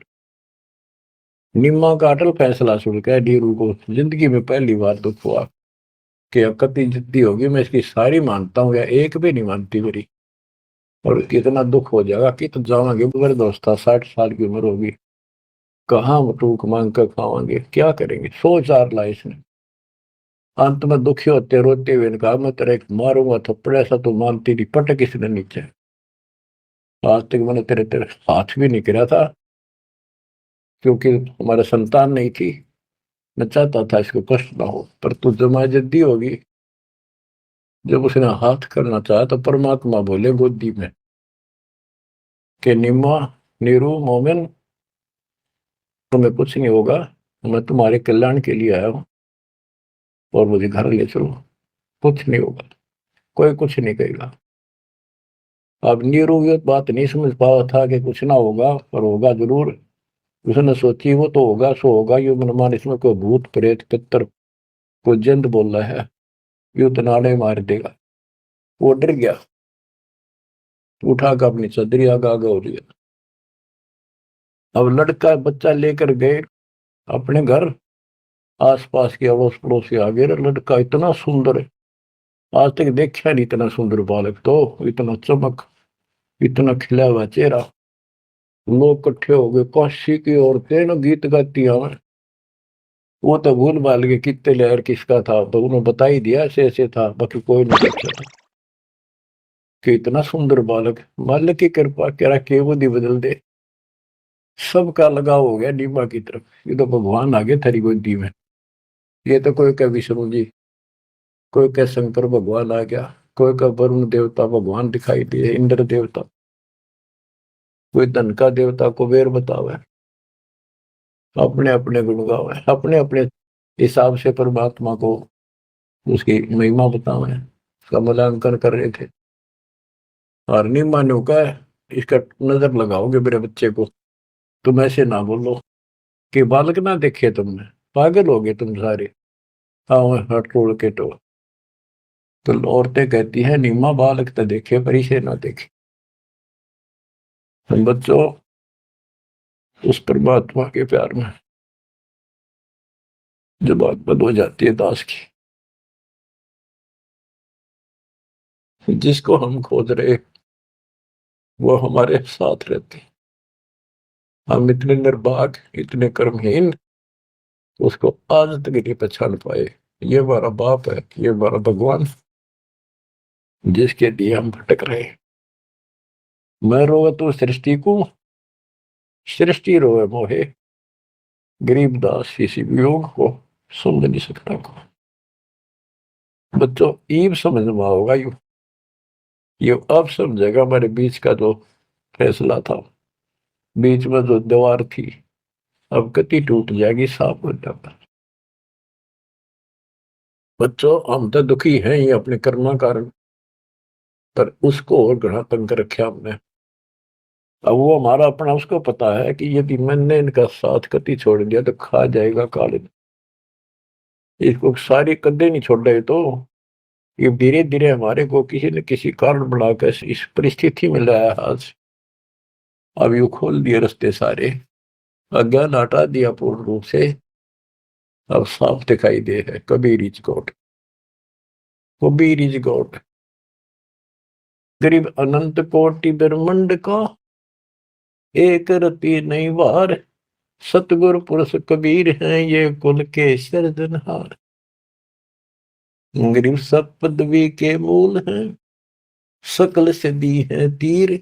निम्मा का अटल फैसला सुनकर नीरू को जिंदगी में पहली बार दुख हुआ कि अब कति जिद्दी होगी, मैं इसकी सारी मानता हूँ या एक भी नहीं मानती मेरी, और कितना दुख हो जाएगा कि तो जावांगे मेरे दोस्त था, 60 साल की उम्र होगी, कहाँ टूक मांग कर खावांगे, क्या करेंगे, 100 4 ला इसने। अंत में दुखी होते रोते हुए कहा, मैं तेरा एक मारूंगा थप्पड़, ऐसा तो मानती नहीं, पटक इसने नीचे। आज तक मैंने तेरे तेरे हाथ भी नहीं गिरा था, क्योंकि हमारा संतान नहीं थी, मैं चाहता था इसको कष्ट ना हो, पर तू जमा जद्दी होगी। जब उसने हाथ करना चाहा तो परमात्मा बोले गोदी में कि निम्मा, नीरू, मोमिन, तुम्हें कुछ नहीं होगा, मैं तुम्हारे कल्याण के लिए आया हूं, और मुझे घर ले चलो, कुछ नहीं होगा, कोई कुछ नहीं कहेगा। अब नीरू ये बात नहीं समझ पाया था कि कुछ ना होगा, पर होगा जरूर। उसने सोची वो तो होगा सो होगा, यू मनमान इसमें कोई भूत प्रेत पितर कोई जंत बोल रहा है, यू तो नाड़े मार देगा। वो डर गया, उठा कर अपनी चदरी आगा आगा हो गया। अब लड़का बच्चा लेकर गए अपने घर, आसपास के अड़ोस पड़ोस आ गए, लड़का इतना सुंदर है, आज तक देखा नहीं इतना सुंदर बालक, तो इतना चमक, इतना खिला हुआ चेहरा। लोग इकट्ठे हो गए, काशी की औरतें ना गीत गाती हमें। वो तो भूल भाल के कितने लहर किसका था, तो उन्होंने बता ही दिया ऐसे ऐसे था, बाकी कोई नहीं पूछा था कि इतना सुंदर बालक, मालिक की कृपा करा के बुद्धि बदल दे। सबका लगाव हो गया नीमा की तरफ, ये तो भगवान आ गए थारी गोदी में। ये तो कोई कह विष्णु जी, कोई कह शंकर भगवान आ गया, कोई कह वरुण देवता भगवान दिखाई दिए, इंद्र देवता, कोई धन का देवता कुबेर बतावे, अपने अपने गुण गावे, अपने अपने हिसाब से परमात्मा को उसकी महिमा बतावे, उसका मूल्यांकन कर रहे थे। और नीमा ने कहा, इसका नजर लगाओगे मेरे बच्चे को, तुम ऐसे ना बोलो कि बालक ना देखे तुमने, पागल हो गए तुम सारे, हाँ हट तोड़ के तो औरतें कहती है नीमा बालक तो देखे पर इसे ना देखे। हम बच्चों उस परमात्मा के प्यार में जब बात बंद हो जाती है दास की, जिसको हम खोज रहे वो हमारे साथ रहते, हम इतने निर्भाग, इतने कर्महीन, उसको आज तक नहीं पहचान पाए। ये हमारा बाप है, ये हमारा भगवान, जिसके लिए हम भटक रहे हैं। मैं रोवे तो सृष्टि को, सृष्टि रोवे मोहे, गरीबदास इसी वियोग को समझ नहीं सकता को। बच्चों ईब समझ में होगा यू, ये अब समझेगा हमारे बीच का जो फैसला था, बीच में जो दीवार थी, अब कति टूट जाएगी, साफ हो जाता। बच्चों हम तो दुखी हैं ये अपने कर्म कारण, पर उसको और घना तंग कर रखा हमने। अब वो हमारा अपना, उसको पता है कि यदि मैंने इनका साथ कति छोड़ दिया तो खा जाएगा काले, इसको सारी कदे नहीं छोड़ रहे, तो ये धीरे धीरे हमारे को किसी न किसी कारण बनाकर इस परिस्थिति में लाया आज। अब यू खोल दिए रास्ते सारे, अज्ञान हटा दिया पूर्ण रूप से, अब साफ दिखाई दे है Kabir is God, Kabir is God. गरीब अनंत कोटि ब्रह्मंड का, एक रति नहीं वार, सतगुरु पुरुष कबीर हैं ये कुल के सिरजनहार। गरीब सब पदवी के मूल हैं, सकल सिद्धि है तीर,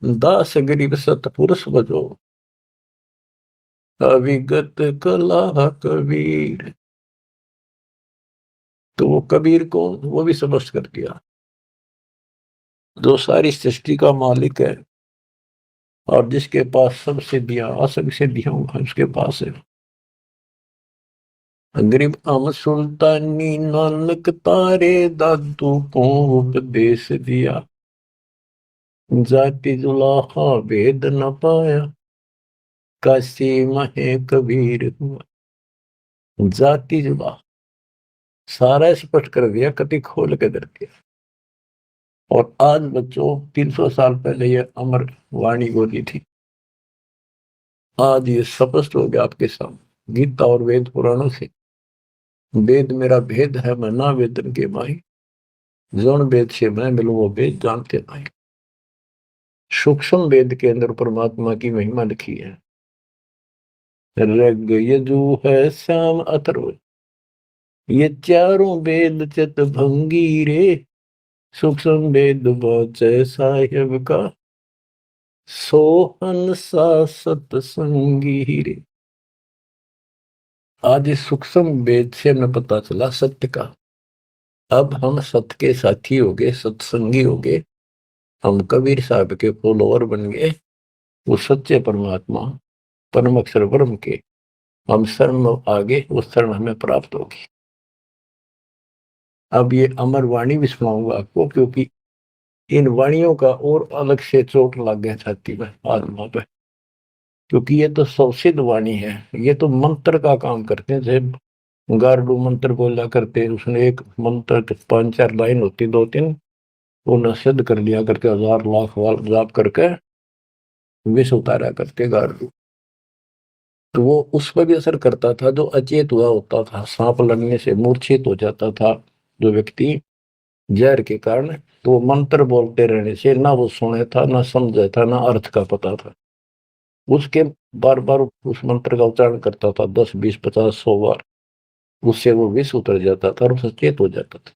दास गरीब सतपुरुष बजो, अविगत कला कबीर। तो वो कबीर कौन, वो भी समझ कर दिया, जो सारी सृष्टि का मालिक है और जिसके पास सब सिद्धियां असंग सिद्धियां उसके पास है। गरीब अम सुल्तानी नानक तारे दादू को उपदेश दिया, जाति जुलाहा भेद न पाया, काशी महे कबीर हुआ। जाति जुला सारा स्पष्ट कर दिया, कति खोल के दर दिया, और आज बच्चों 300 साल पहले ये अमर वाणी बोली थी, आज ये स्पष्ट हो गया आपके सामने गीता और वेद पुराणों से। वेद मेरा भेद है, मैं ना वेदन के माही, जौन वेद से मैं मिलूं वो वेद जानते नहीं। सूक्ष्म वेद के अंदर परमात्मा की महिमा लिखी है। ऋग यजु है श्याम अथर्व, ये चारों वेद चित भंगी रे, सूक्ष्म वेद बाचे साहिब का, सोहन सा सतसंगी रे। आज इस सूक्ष्म वेद से हमें पता चला सत्य का। अब हम सत्य के साथी हो गए, सत्संगी हो गए, हम कबीर साहब के फॉलोअर बन गए। वो सच्चे परमात्मा परम अक्षर ब्रह्म के हम शरण आगे, वो शरण हमें प्राप्त होगी। अब ये अमर वाणी भी सुनाऊंगा आपको, क्योंकि इन वाणियों का और अलग से चोट लग गया छाती में, आत्मा पे, क्योंकि ये तो सौसिद्ध वाणी है। ये तो मंत्र का काम करते हैं। जैसे गारडू मंत्र बोला करते, उसने एक मंत्र 5-4 लाइन होती, 2-3, वो सिद्ध कर लिया करके 1000 लाख वाल जाप करके विष उतारा करते गारडू। तो वो उस पर भी असर करता था, जो अचेत हुआ होता था, सांप लड़ने से मूर्छित हो जाता था जो व्यक्ति जहर के कारण, तो वो मंत्र बोलते रहने से ना वो सुने था, ना समझा था, ना अर्थ का पता था। उसके बार बार उस मंत्र का उच्चारण करता था, 10, 20, 50, 100 बार, उससे वो विष उतर जाता था और सचेत हो जाता था।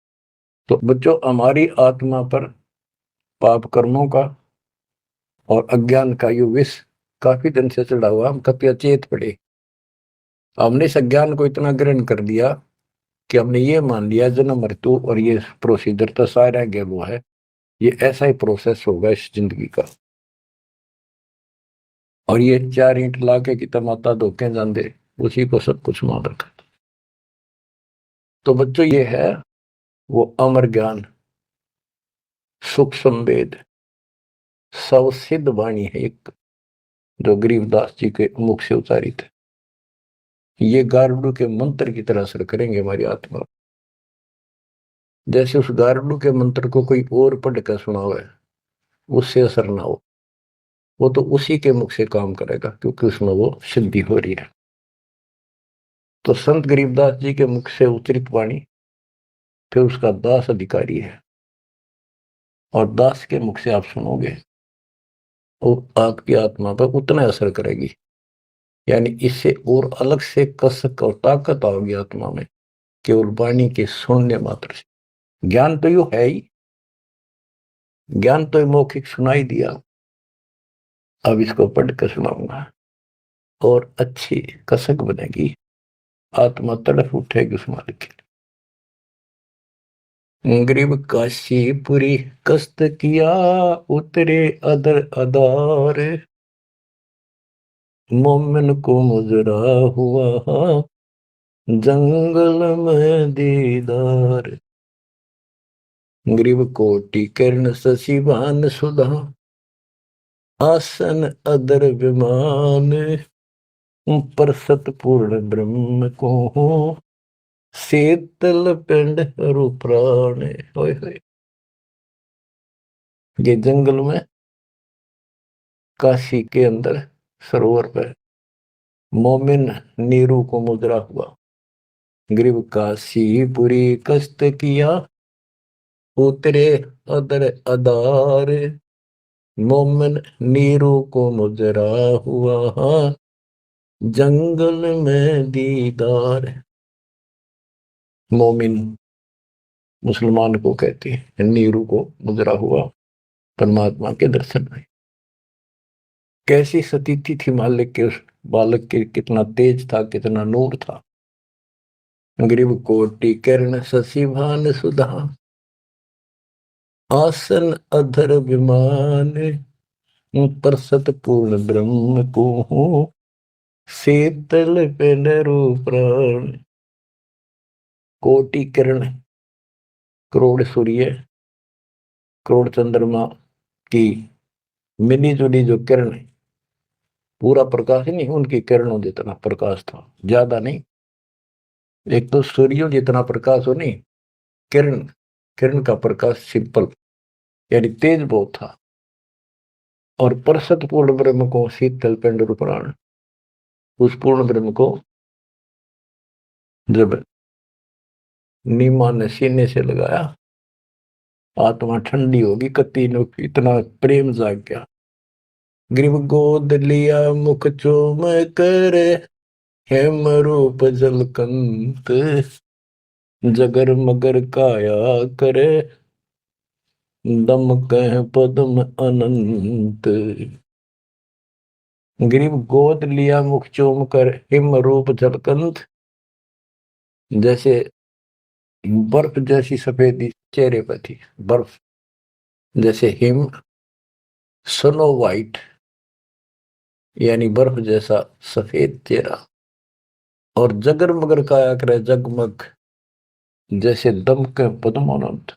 तो बच्चों, हमारी आत्मा पर पाप कर्मों का और अज्ञान का ये विष काफी दिन से चढ़ा हुआ, हम कभी अचेत पड़े। हमने इस अज्ञान को इतना ग्रहण कर दिया कि हमने ये मान लिया जन्म मृत्यु और ये प्रोसीजर तो सारा वो है, ये ऐसा ही प्रोसेस होगा इस जिंदगी का। और ये 4 ईंट लाके कि तमाता धोखे जाते, उसी को सब कुछ मान रखा। तो बच्चों, ये है वो अमर ज्ञान, सूक्ष्म वेद, सवसिद्ध वाणी है एक, जो गरीबदास जी के मुख से उतारी थे। ये गारुड़ के मंत्र की तरह असर करेंगे हमारी आत्मा। जैसे उस गारुड़ के मंत्र को कोई और पढ़ कर सुनावे, उससे असर ना हो, वो तो उसी के मुख से काम करेगा, क्योंकि उसमें वो सिद्धि हो रही है। तो संत गरीबदास जी के मुख से उच्चरित वाणी फिर उसका दास अधिकारी है, और दास के मुख से आप सुनोगे वो आपकी आत्मा पर उतना असर करेगी। यानी इससे और अलग से कसक और ताकत आओगी आत्मा में, केवल वाणी के सुनने मात्र से। ज्ञान तो यू है ही, ज्ञान तो मौखिक सुनाई दिया, अब इसको पढ़कर सुनाऊंगा और अच्छी कसक बनेगी, आत्मा तड़फ उठेगी उस मालिक के लिए। गरीब काशीपुरी कष्ट किया, उतरे अदर अदार, मोमिन को मुजरा हुआ जंगल में दीदार। ग्रीव कोटि किरण शशिभान सुधा, आसन अदर विमान, पर सतपूर्ण ब्रह्म को शीतल पिंड हरु प्राण। होय होय। ये जंगल में काशी के अंदर सरोवर पर मोमिन नीरू को मुद्रा हुआ। ग्रीव काशीपुरी कष्ट किया, उतरे अदर अदार, मोमिन नीरू को मुजरा हुआ जंगल में दीदार। मोमिन मुसलमान को कहते हैं, नीरू को मुजरा हुआ परमात्मा के दर्शन में। कैसी स्थिति थी मालिक के उस बालक के, कितना तेज था, कितना नूर था। ग्रीव कोटि किरण शशिभान सुधा, आसन अधर विमान, पर सतपूर्ण ब्रह्म को शीतल पेनरु प्राण। कोटि किरण, करोड़ सूर्य, करोड़ चंद्रमा की मिली जुली जो किरण है, पूरा प्रकाश नहीं, उनकी किरणों जितना प्रकाश था, ज्यादा नहीं। एक तो सूर्यों जितना प्रकाश हो नहीं, किरण, किरण का प्रकाश सिंपल, यानी तेज बहुत था। और परसत पूर्ण ब्रह्म को शीतल पिंड प्राण, उस पूर्ण ब्रह्म को जब नीमा ने सीने से लगाया, आत्मा ठंडी होगी, कति नो इतना प्रेम जाग गया। ग्रीव गोद लिया मुख चूम कर, हेम रूप जलकंत, जगर मगर काया करे, दम कह पद्म अनंत। ग्रीव गोद लिया मुख चूम कर, हिम रूप जलकंत, जैसे बर्फ जैसी सफेदी चेहरे पर थी, बर्फ जैसे हिम, स्नो वाइट यानी बर्फ जैसा सफेद चेहरा, और जगर मगर काया करे जगमग, जैसे दमक पद्मानंद।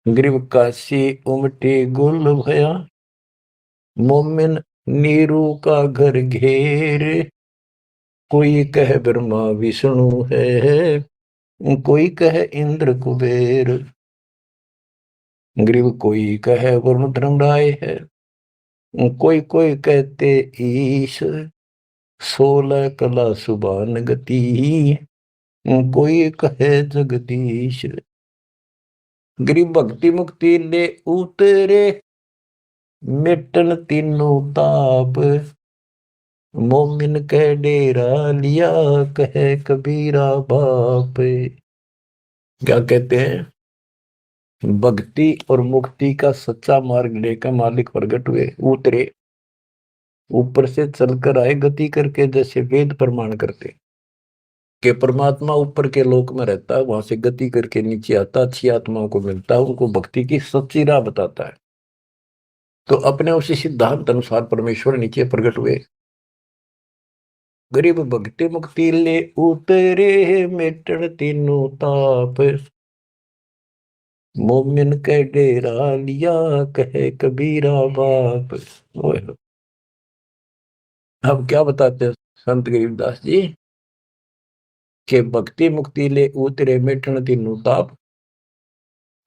ग्रीव काशी उमटी गुल भया, मोमिन नीरू का घर घेर, कोई कह ब्रह्मा विष्णु है, कोई कह इंद्र कुबेर। ग्रीव कोई कह वरुण धर्मराय है, कोई कोई कहते ईश, 16 कला सुबान गति, कोई कहे जगदीश। ग्रीव भक्ति मुक्ति ले उतरे, मिटन तीनों ताप, मोमिन कह डेरा लिया, कहे कबीरा बाप। क्या कहते हैं, भक्ति और मुक्ति का सच्चा मार्ग लेकर मालिक प्रगट हुए, उतरे, ऊपर से चलकर आए गति करके, जैसे वेद प्रमाण करते कि परमात्मा ऊपर के लोक में रहता है, वहां से गति करके नीचे आता, अच्छी आत्माओं को मिलता है, उनको भक्ति की सच्ची राह बताता है। तो अपने उसी सिद्धांत अनुसार परमेश्वर नीचे प्रकट हुए। गरीब भक्ति मुक्ति ले उतरे, मिटन तीनों ताप, मोमिन के डेरा लिया, कहे कबीरा बाप। अब क्या बताते हैं संत गरीबदास जी कि भक्ति मुक्ति ले उतरे, मिटन तीनों ताप,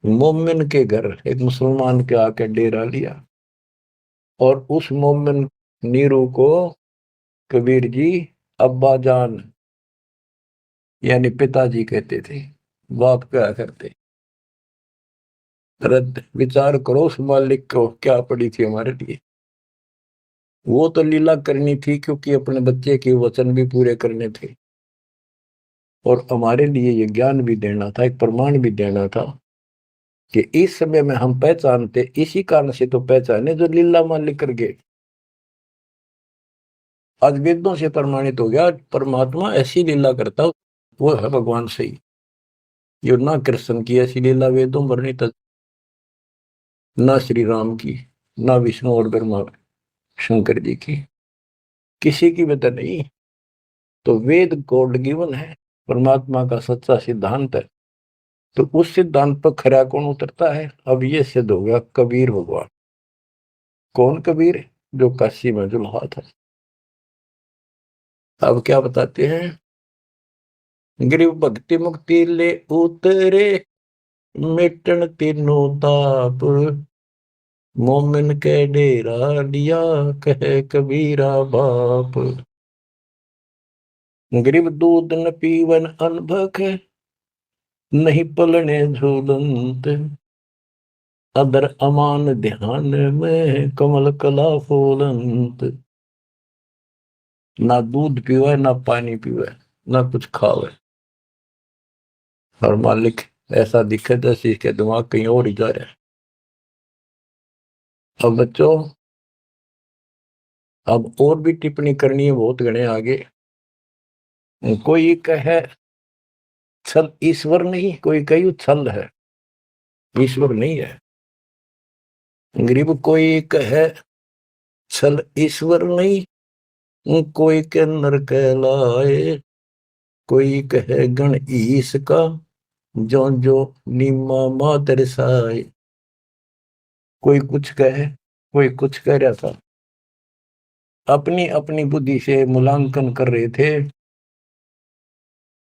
मोमिन के घर एक मुसलमान के आके डेरा लिया, और उस मोमिन नीरू को कबीर जी अब्बा जान यानी पिताजी कहते थे, बाप क्या करते। रद्द विचार करो उस मालिक को क्या पड़ी थी हमारे लिए। वो तो लीला करनी थी क्योंकि अपने बच्चे के वचन भी पूरे करने थे, और हमारे लिए ये ज्ञान भी देना था, एक प्रमाण भी देना था कि इस समय में हम पहचानते, इसी कारण से तो पहचाने जो लीला मालिक कर गए। आज वेदों से प्रमाणित हो गया, परमात्मा ऐसी लीला करता वो है भगवान सही। ये ना कृष्ण की ऐसी लीला वेदों वर्णित, ना श्री राम की, ना विष्णु और ब्रह्मा शंकर जी की, किसी की वजह नहीं। तो वेद गॉड गिवन है, परमात्मा का सच्चा सिद्धांत है। तो उस सिद्धांत पर खरा कौन उतरता है, अब ये सिद्ध हो गया कबीर भगवान। कौन कबीर, जो काशी में जुल्हा था। अब क्या बताते हैं, गिरिव भक्ति मुक्ति ले उतरे, मिटन तीनों ताप, मोमिन के डेरा लिया, कहे कबीरा बाप। गिरिव दूध न पीवन अनभक, नहीं पलने झूलंत, अदर अमान ध्यान में, कमल कला फूलंत। ना दूध पीवे, ना पानी पीवे, ना कुछ खावे, और मालिक ऐसा दिखे जैसे इसके दिमाग कहीं और ही जा रहा है। अब बच्चों, अब और भी टिप्पणी करनी है बहुत घने आगे। कोई कहे छल ईश्वर नहीं, कोई कही छल है, ईश्वर नहीं है। गरीब कोई कहे छल ईश्वर नहीं, कोई के नर कहलाए, कोई कहे गण ईश का, जो जो नीमा मातर साए। कोई कुछ कहे, कोई कुछ कह रहा था, अपनी अपनी बुद्धि से मूल्यांकन कर रहे थे।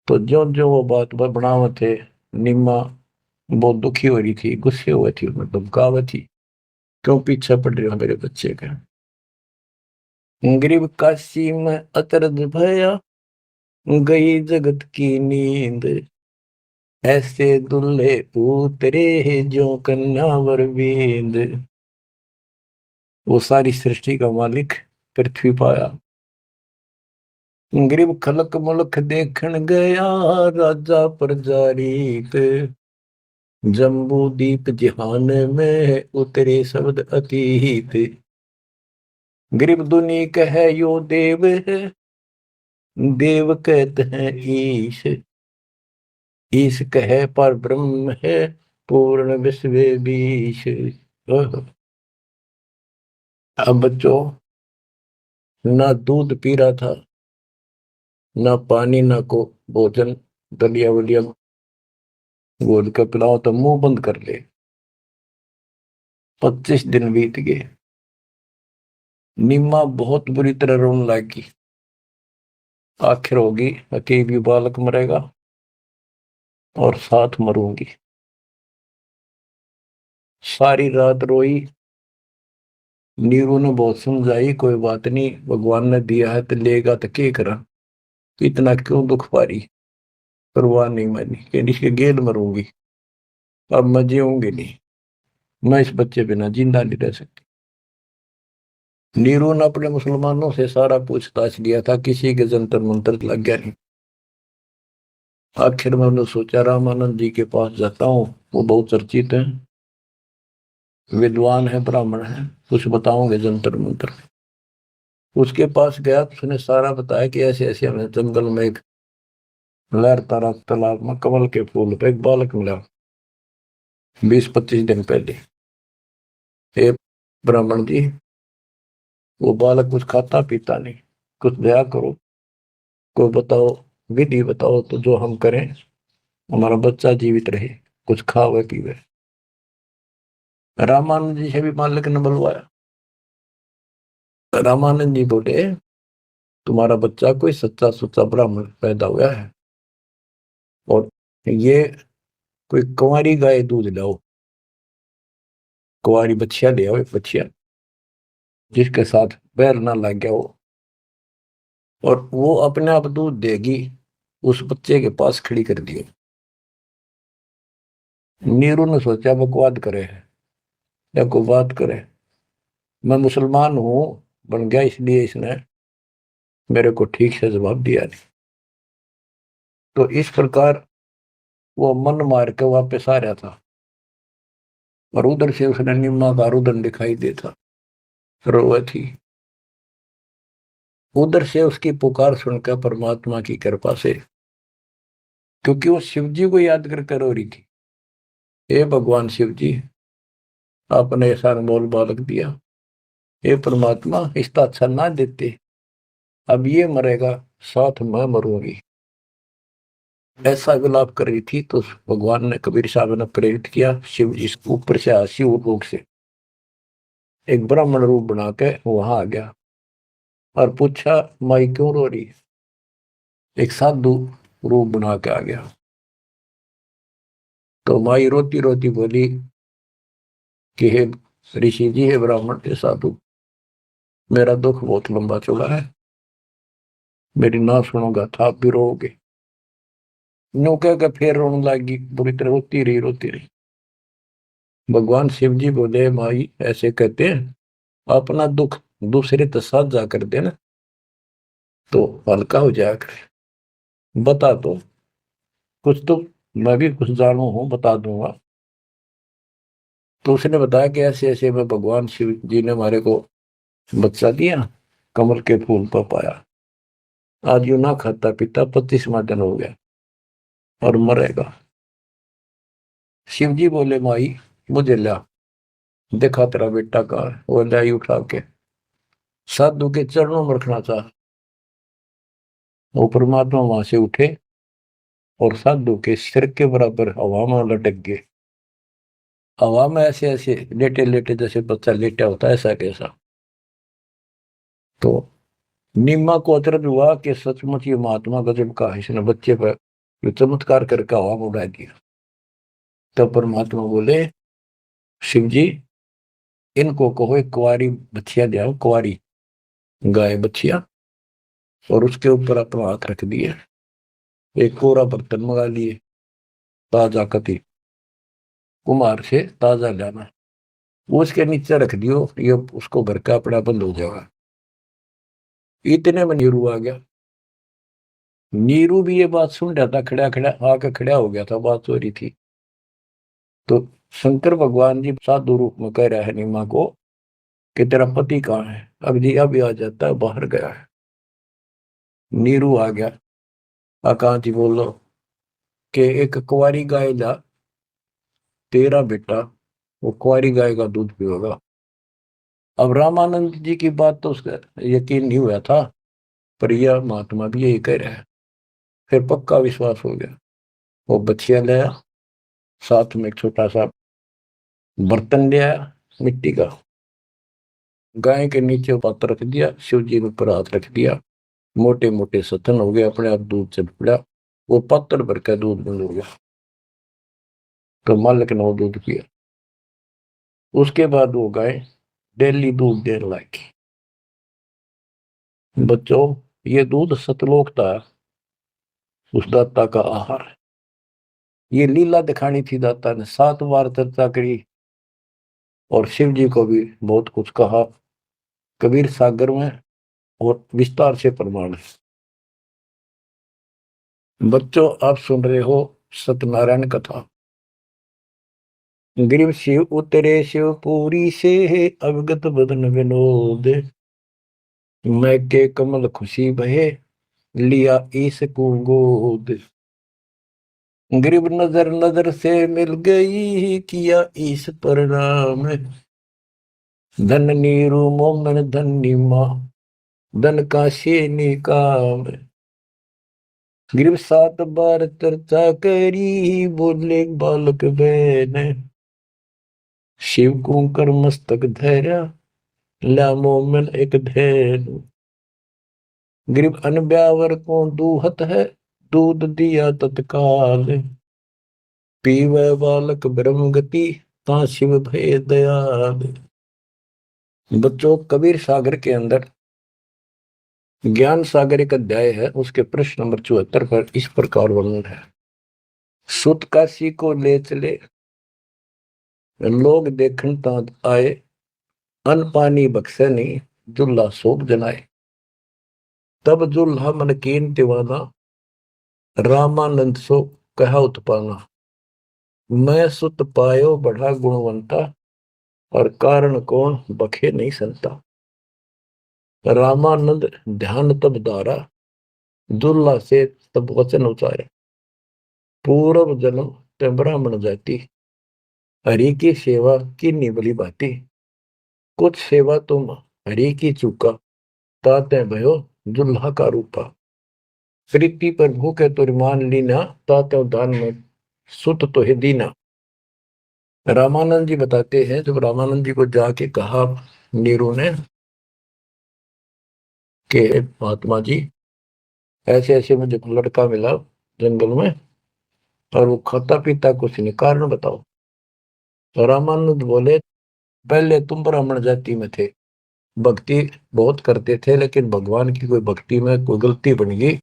तो जो जो वो बात बनावत थे, निम्मा बहुत दुखी हो रही थी, गुस्से हुए थी, मतलब गावत थी, क्यों पीछे पड़ रहे हो मेरे बच्चे का। गरीब काशी में अतरद भया, गई जगत की नींद, ऐसे दुल्हे उतरे हैं जो कन्नावर बींद। वो सारी सृष्टि का मालिक पृथ्वी पाया, गरीब खलक मुलक देखण गया, राजा प्रजारीत, जम्बू दीप जहान में उतरे शब्द अतीत। गरीब दुनी कह यो देव है, देव कहते हैं ईश, ईश कहे पर ब्रह्म है, पूर्ण विश्व बीश। अब बच्चों, ना दूध पी रहा था, ना पानी, ना को भोजन, दलिया वलिया घोल के पिलाओ तो मुंह बंद कर ले। 25 दिन बीत गए। नीमा बहुत बुरी तरह रोने लगी। आखिर होगी अकेली बालक मरेगा और साथ मरूंगी। सारी रात रोई। नीरू ने बहुत समझाई, कोई बात नहीं, भगवान ने दिया है तो लेगा, तो क्या करा, इतना क्यों दुख पा रही। परवाह नहीं मानी कि इसके गेल मरूंगी, अब मैं जीऊंगी नहीं, मैं इस बच्चे बिना जिंदा नहीं रह सकती। नीरू ने अपने मुसलमानों से सारा पूछताछ लिया था, किसी के जंतर मंतर लग गया नहीं। आखिर में उन्होंने सोचा रामानंद जी के पास जाता हूँ, वो बहुत चर्चित हैं, विद्वान है, ब्राह्मण है, कुछ बताओगे जंतर मंतर। उसके पास गया तो उसने सारा बताया कि ऐसे ऐसे हमें जंगल में एक लहरता रहा तालाब में कमल के फूल पे एक बालक मिला 20-25 दिन पहले। हे ब्राह्मण जी, वो बालक कुछ खाता पीता नहीं, कुछ दया करो, कोई बताओ, विधि बताओ तो जो हम करें, हमारा बच्चा जीवित रहे, कुछ खावे पीवे। रामानंद जी से भी मालिक ने बुलवाया। रामानंद जी बोले, तुम्हारा बच्चा कोई सच्चा सुच्चा ब्राह्मण पैदा हुआ है, और ये कोई कुंवारी गाय दूध लाओ, कुंवारी बछिया ले आओ, एक बछिया जिसके साथ बैर ना लग गया हो, और वो अपने आप दूध देगी, उस बच्चे के पास खड़ी कर दियो। नीरू ने सोचा बकवाद करे है या कोई बात करे, मैं मुसलमान हूं बन गया, इसलिए इसने मेरे को ठीक से जवाब दिया नहीं। तो इस प्रकार वो मन मार के वापस आ रहा था, और उधर से उसने निम्मा का रुदन दिखाई देता, रोए थी। उधर से उसकी पुकार सुनकर परमात्मा की कृपा से, क्योंकि वो शिव जी को याद कर रो रही थी, हे भगवान शिव जी, आपने ऐसा अनमोल बालक दिया, हे परमात्मा इसका अच्छा ना देते, अब ये मरेगा, साथ मैं मरूंगी। ऐसा विलाप कर रही थी तो भगवान ने, कबीर साहब ने प्रेरित किया, शिव जी ऊपर से शिव लोक से एक ब्राह्मण रूप बना के वहां आ गया और पूछा, माई क्यों रो रही है। एक साधु रूप बना के आ गया। तो माई रोती रोती बोली कि हे ऋषि जी, हे ब्राह्मण, हे साधु, मेरा दुख बहुत लंबा चौड़ा है, मेरी ना सुनोगा था आप भी रोगे। नो कह के फिर रोने लगी, बुरी तरह रोती रही। भगवान शिव जी बोले, माई ऐसे कहते हैं, अपना दुख दूसरे के साथ जाकर देना तो हल्का हो जाया करे, बता दो कुछ तो, मैं भी कुछ जानू हूं, बता दूंगा। तो उसने बताया कि ऐसे ऐसे में भगवान शिव जी ने हमारे को बच्चा दिया, कमल के फूल पर पाया, आज यू ना खाता पीता 25वां दिन हो गया और मरेगा। शिव जी बोले, माई मुझे ला, देखा तेरा बेटा कहाँ है, वो लाई उठा के साधु के चरणों में रखना चाह, वो परमात्मा वहां से उठे और साधु के सिर के बराबर हवा में लटक गए। हवा में ऐसे ऐसे लेटे लेटे, जैसे बच्चा लेटा होता है, ऐसा कैसा। तो नीमा को अचरज हुआ कि सचमुच ये महात्मा गजब का है, इसने बच्चे पर ये चमत्कार करके हवा में उड़ा दिया। तो परमात्मा बोले शिव जी इनको कहो एक कुंवारी बछिया जाओ, कुंवारी गाय बछिया, और उसके ऊपर अपना हाथ रख दिए, एक कोरा बर्तन मंगा लिए, ताजा कति कुमार से ताजा लाना, वो उसके नीचे रख दियो, ये उसको घर का अपना बंद हो जाएगा। इतने में नीरू आ गया। नीरू भी ये बात सुन रहा था, खड़ा खड़ा आके खड़ा हो गया था, बात हो रही थी। तो शंकर भगवान जी साधु रूप में कह रहा है नीमा को कि तेरा पति कहाँ है? अब जी अभी आ जाता है, बाहर गया है। नीरू आ गया, आकाश जी बोलो कि एक कुंवारी गाय ला, तेरा बेटा वो कुंवारी गाय का दूध पिएगा। अब रामानंद जी की बात तो उसका यकीन नहीं हुआ था, पर यह महात्मा भी यही कह रहा है। फिर पक्का विश्वास हो गया। वो बछिया लाया, साथ में एक छोटा सा बर्तन ले आया मिट्टी का, गाय के नीचे पात्र रख दिया, शिव जी ने ऊपर हाथ रख दिया, मोटे मोटे सतन हो गए, अपने आप दूध से पड़ा, वो पात्र भर का दूध बंद हो गया। तो मालिक ने वो दूध पिया। उसके बाद वो गाय डेली दूध देने लगी। बच्चों, ये दूध सतलोक था, उस दाता का आहार। ये लीला दिखानी थी दाता ने, 7 बार चर्चा करी और शिव जी को भी बहुत कुछ कहा, कबीर सागर में और विस्तार से प्रमाण है। बच्चों, आप सुन रहे हो सत्यनारायण कथा। ग्रीव शिव उतरे शिवपुरी से, अवगत बदन विनोद, मैं के कमल खुशी बहे, लिया ईस को गोद। ग्रीव नजर नजर से मिल गई, किया ईस प्रणाम, धन नीरू मोमन धन नीमा, धन का शेनी काम। ग्रीव 7 बार चर्चा करी, बोले बालक बहन, शिव को कर मस्तक धैर्य, ला मोमन एक धैर्य। ग्रीव अनब्यावर को दूहत है, दूध दिया तत्काल, पीवे बालक ब्रह्म गति, ता शिव भय दयाल। बच्चों, कबीर सागर के अंदर ज्ञान सागर एक अध्याय है, उसके प्रश्न नंबर 74 पर इस प्रकार वर्णन है। सुत काशी को ले चले, लोग देखन तात आए, अन पानी बख्शे नहीं, जुल्हा सोप जनाए। तब जुल्हा मन कीन दीवाना, रामानंद सो कहा उत्पाना। मैं सुत पायो बढ़ा गुणवंता, और कारण कौन बखे नहीं संता। रामानंद ध्यान तब दारा, दुल्ला से तब वचन उचारे। पूर्व जन्म ते ब्राह्मण जाति, हरि की सेवा की निबली बाती। कुछ सेवा तुम हरि की चूका, ताते भयो दुल्हा का रूपा। प्रीति पर भूखे तो मान लीना, ताते दान में सुत तो है दीना। रामानंद जी बताते हैं, जब रामानंद जी को जाके कहा नीरू ने कि महात्मा जी ऐसे ऐसे मुझे लड़का मिला जंगल में, और वो खाता पीता कुछ नहीं, कारण बताओ। तो रामानंद बोले पहले तुम ब्राह्मण जाति में थे, भक्ति बहुत करते थे, लेकिन भगवान की कोई भक्ति में कोई गलती बन गई,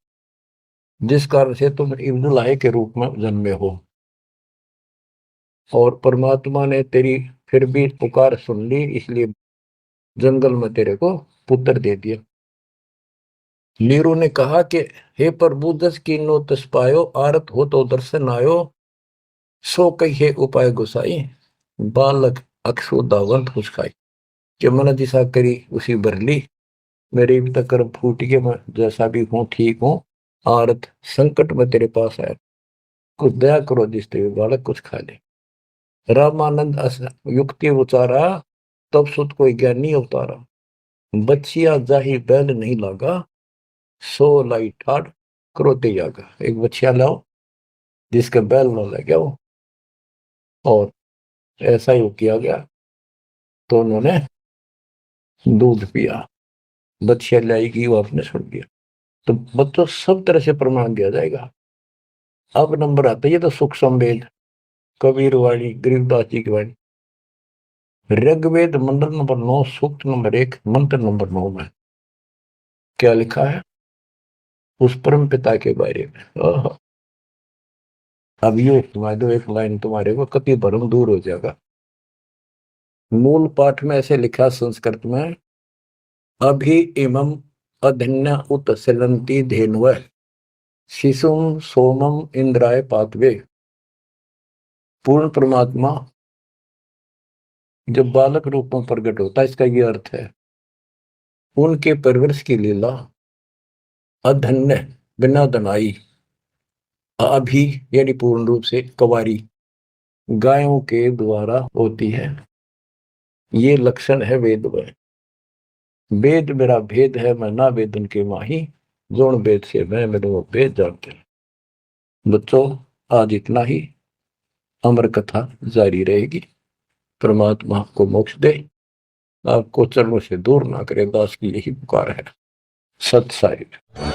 जिस कारण से तुम इब्नुल्लाह के रूप में जन्मे हो, और परमात्मा ने तेरी फिर भी पुकार सुन ली, इसलिए जंगल में तेरे को पुत्र दे दिया। नीरू ने कहा कि हे प्रभु, दस कीनो तस पायो, आरत हो तो दर्शन आयो, सो कही उपाय गुसाई, बालक अक्षु दावंत कुछ खाई। कि मन दिशा करी उसी भरली, मेरे भी तक कर्म फूट के, मैं जैसा भी हूँ ठीक हूँ, आरत संकट में तेरे पास आया, कुछ दया करो जिसते भी बालक कुछ खा ले। रामानंद युक्ति उचारा, तब सुत कोई ज्ञानी अवतारा। बच्चिया जाही बैल नहीं लागा, सो लाई ठाड़ क्रोते जागा। एक बच्चिया लाओ जिसके बैल न लगे हो, और ऐसा ही किया गया। तो उन्होंने दूध पिया, बच्चिया लाएगी, वो आपने छोड़ दिया। तो बच्चों, सब तरह से प्रमाण दिया जाएगा। अब नंबर आता है, ये तो सुख संवेद, कबीर वाणी, गरीबदास जी की वाणी। ऋग्वेद मंडल नंबर 9, सूक्त नंबर 1, मंत्र नंबर 9 में क्या लिखा है उस परम पिता के बारे में। अब ये सुना दो एक लाइन, तुम्हारे को कति भ्रम दूर हो जाएगा। मूल पाठ में ऐसे लिखा संस्कृत में, अभि इमं अधन्य उत्सलन्ति धेन्वः शिशुम सोमम इंद्राय पातवे। पूर्ण परमात्मा जब बालक रूप में प्रकट होता है, इसका ये अर्थ है उनके परवरिश की लीला अधन्य, बिना दनाई, अभी यानी पूर्ण रूप से कुंवारी गायों के द्वारा होती है। ये लक्षण है वेद में। वेद मेरा भेद है, मैं ना वेद उनके माही, जोन वेद से मैं मेरे वो भेद जानते हैं। बच्चों, आज इतना ही, अमर कथा जारी रहेगी। परमात्मा आपको मोक्ष दे, आपको चरणों से दूर ना करे, दास की यही पुकार है। सत साहिब।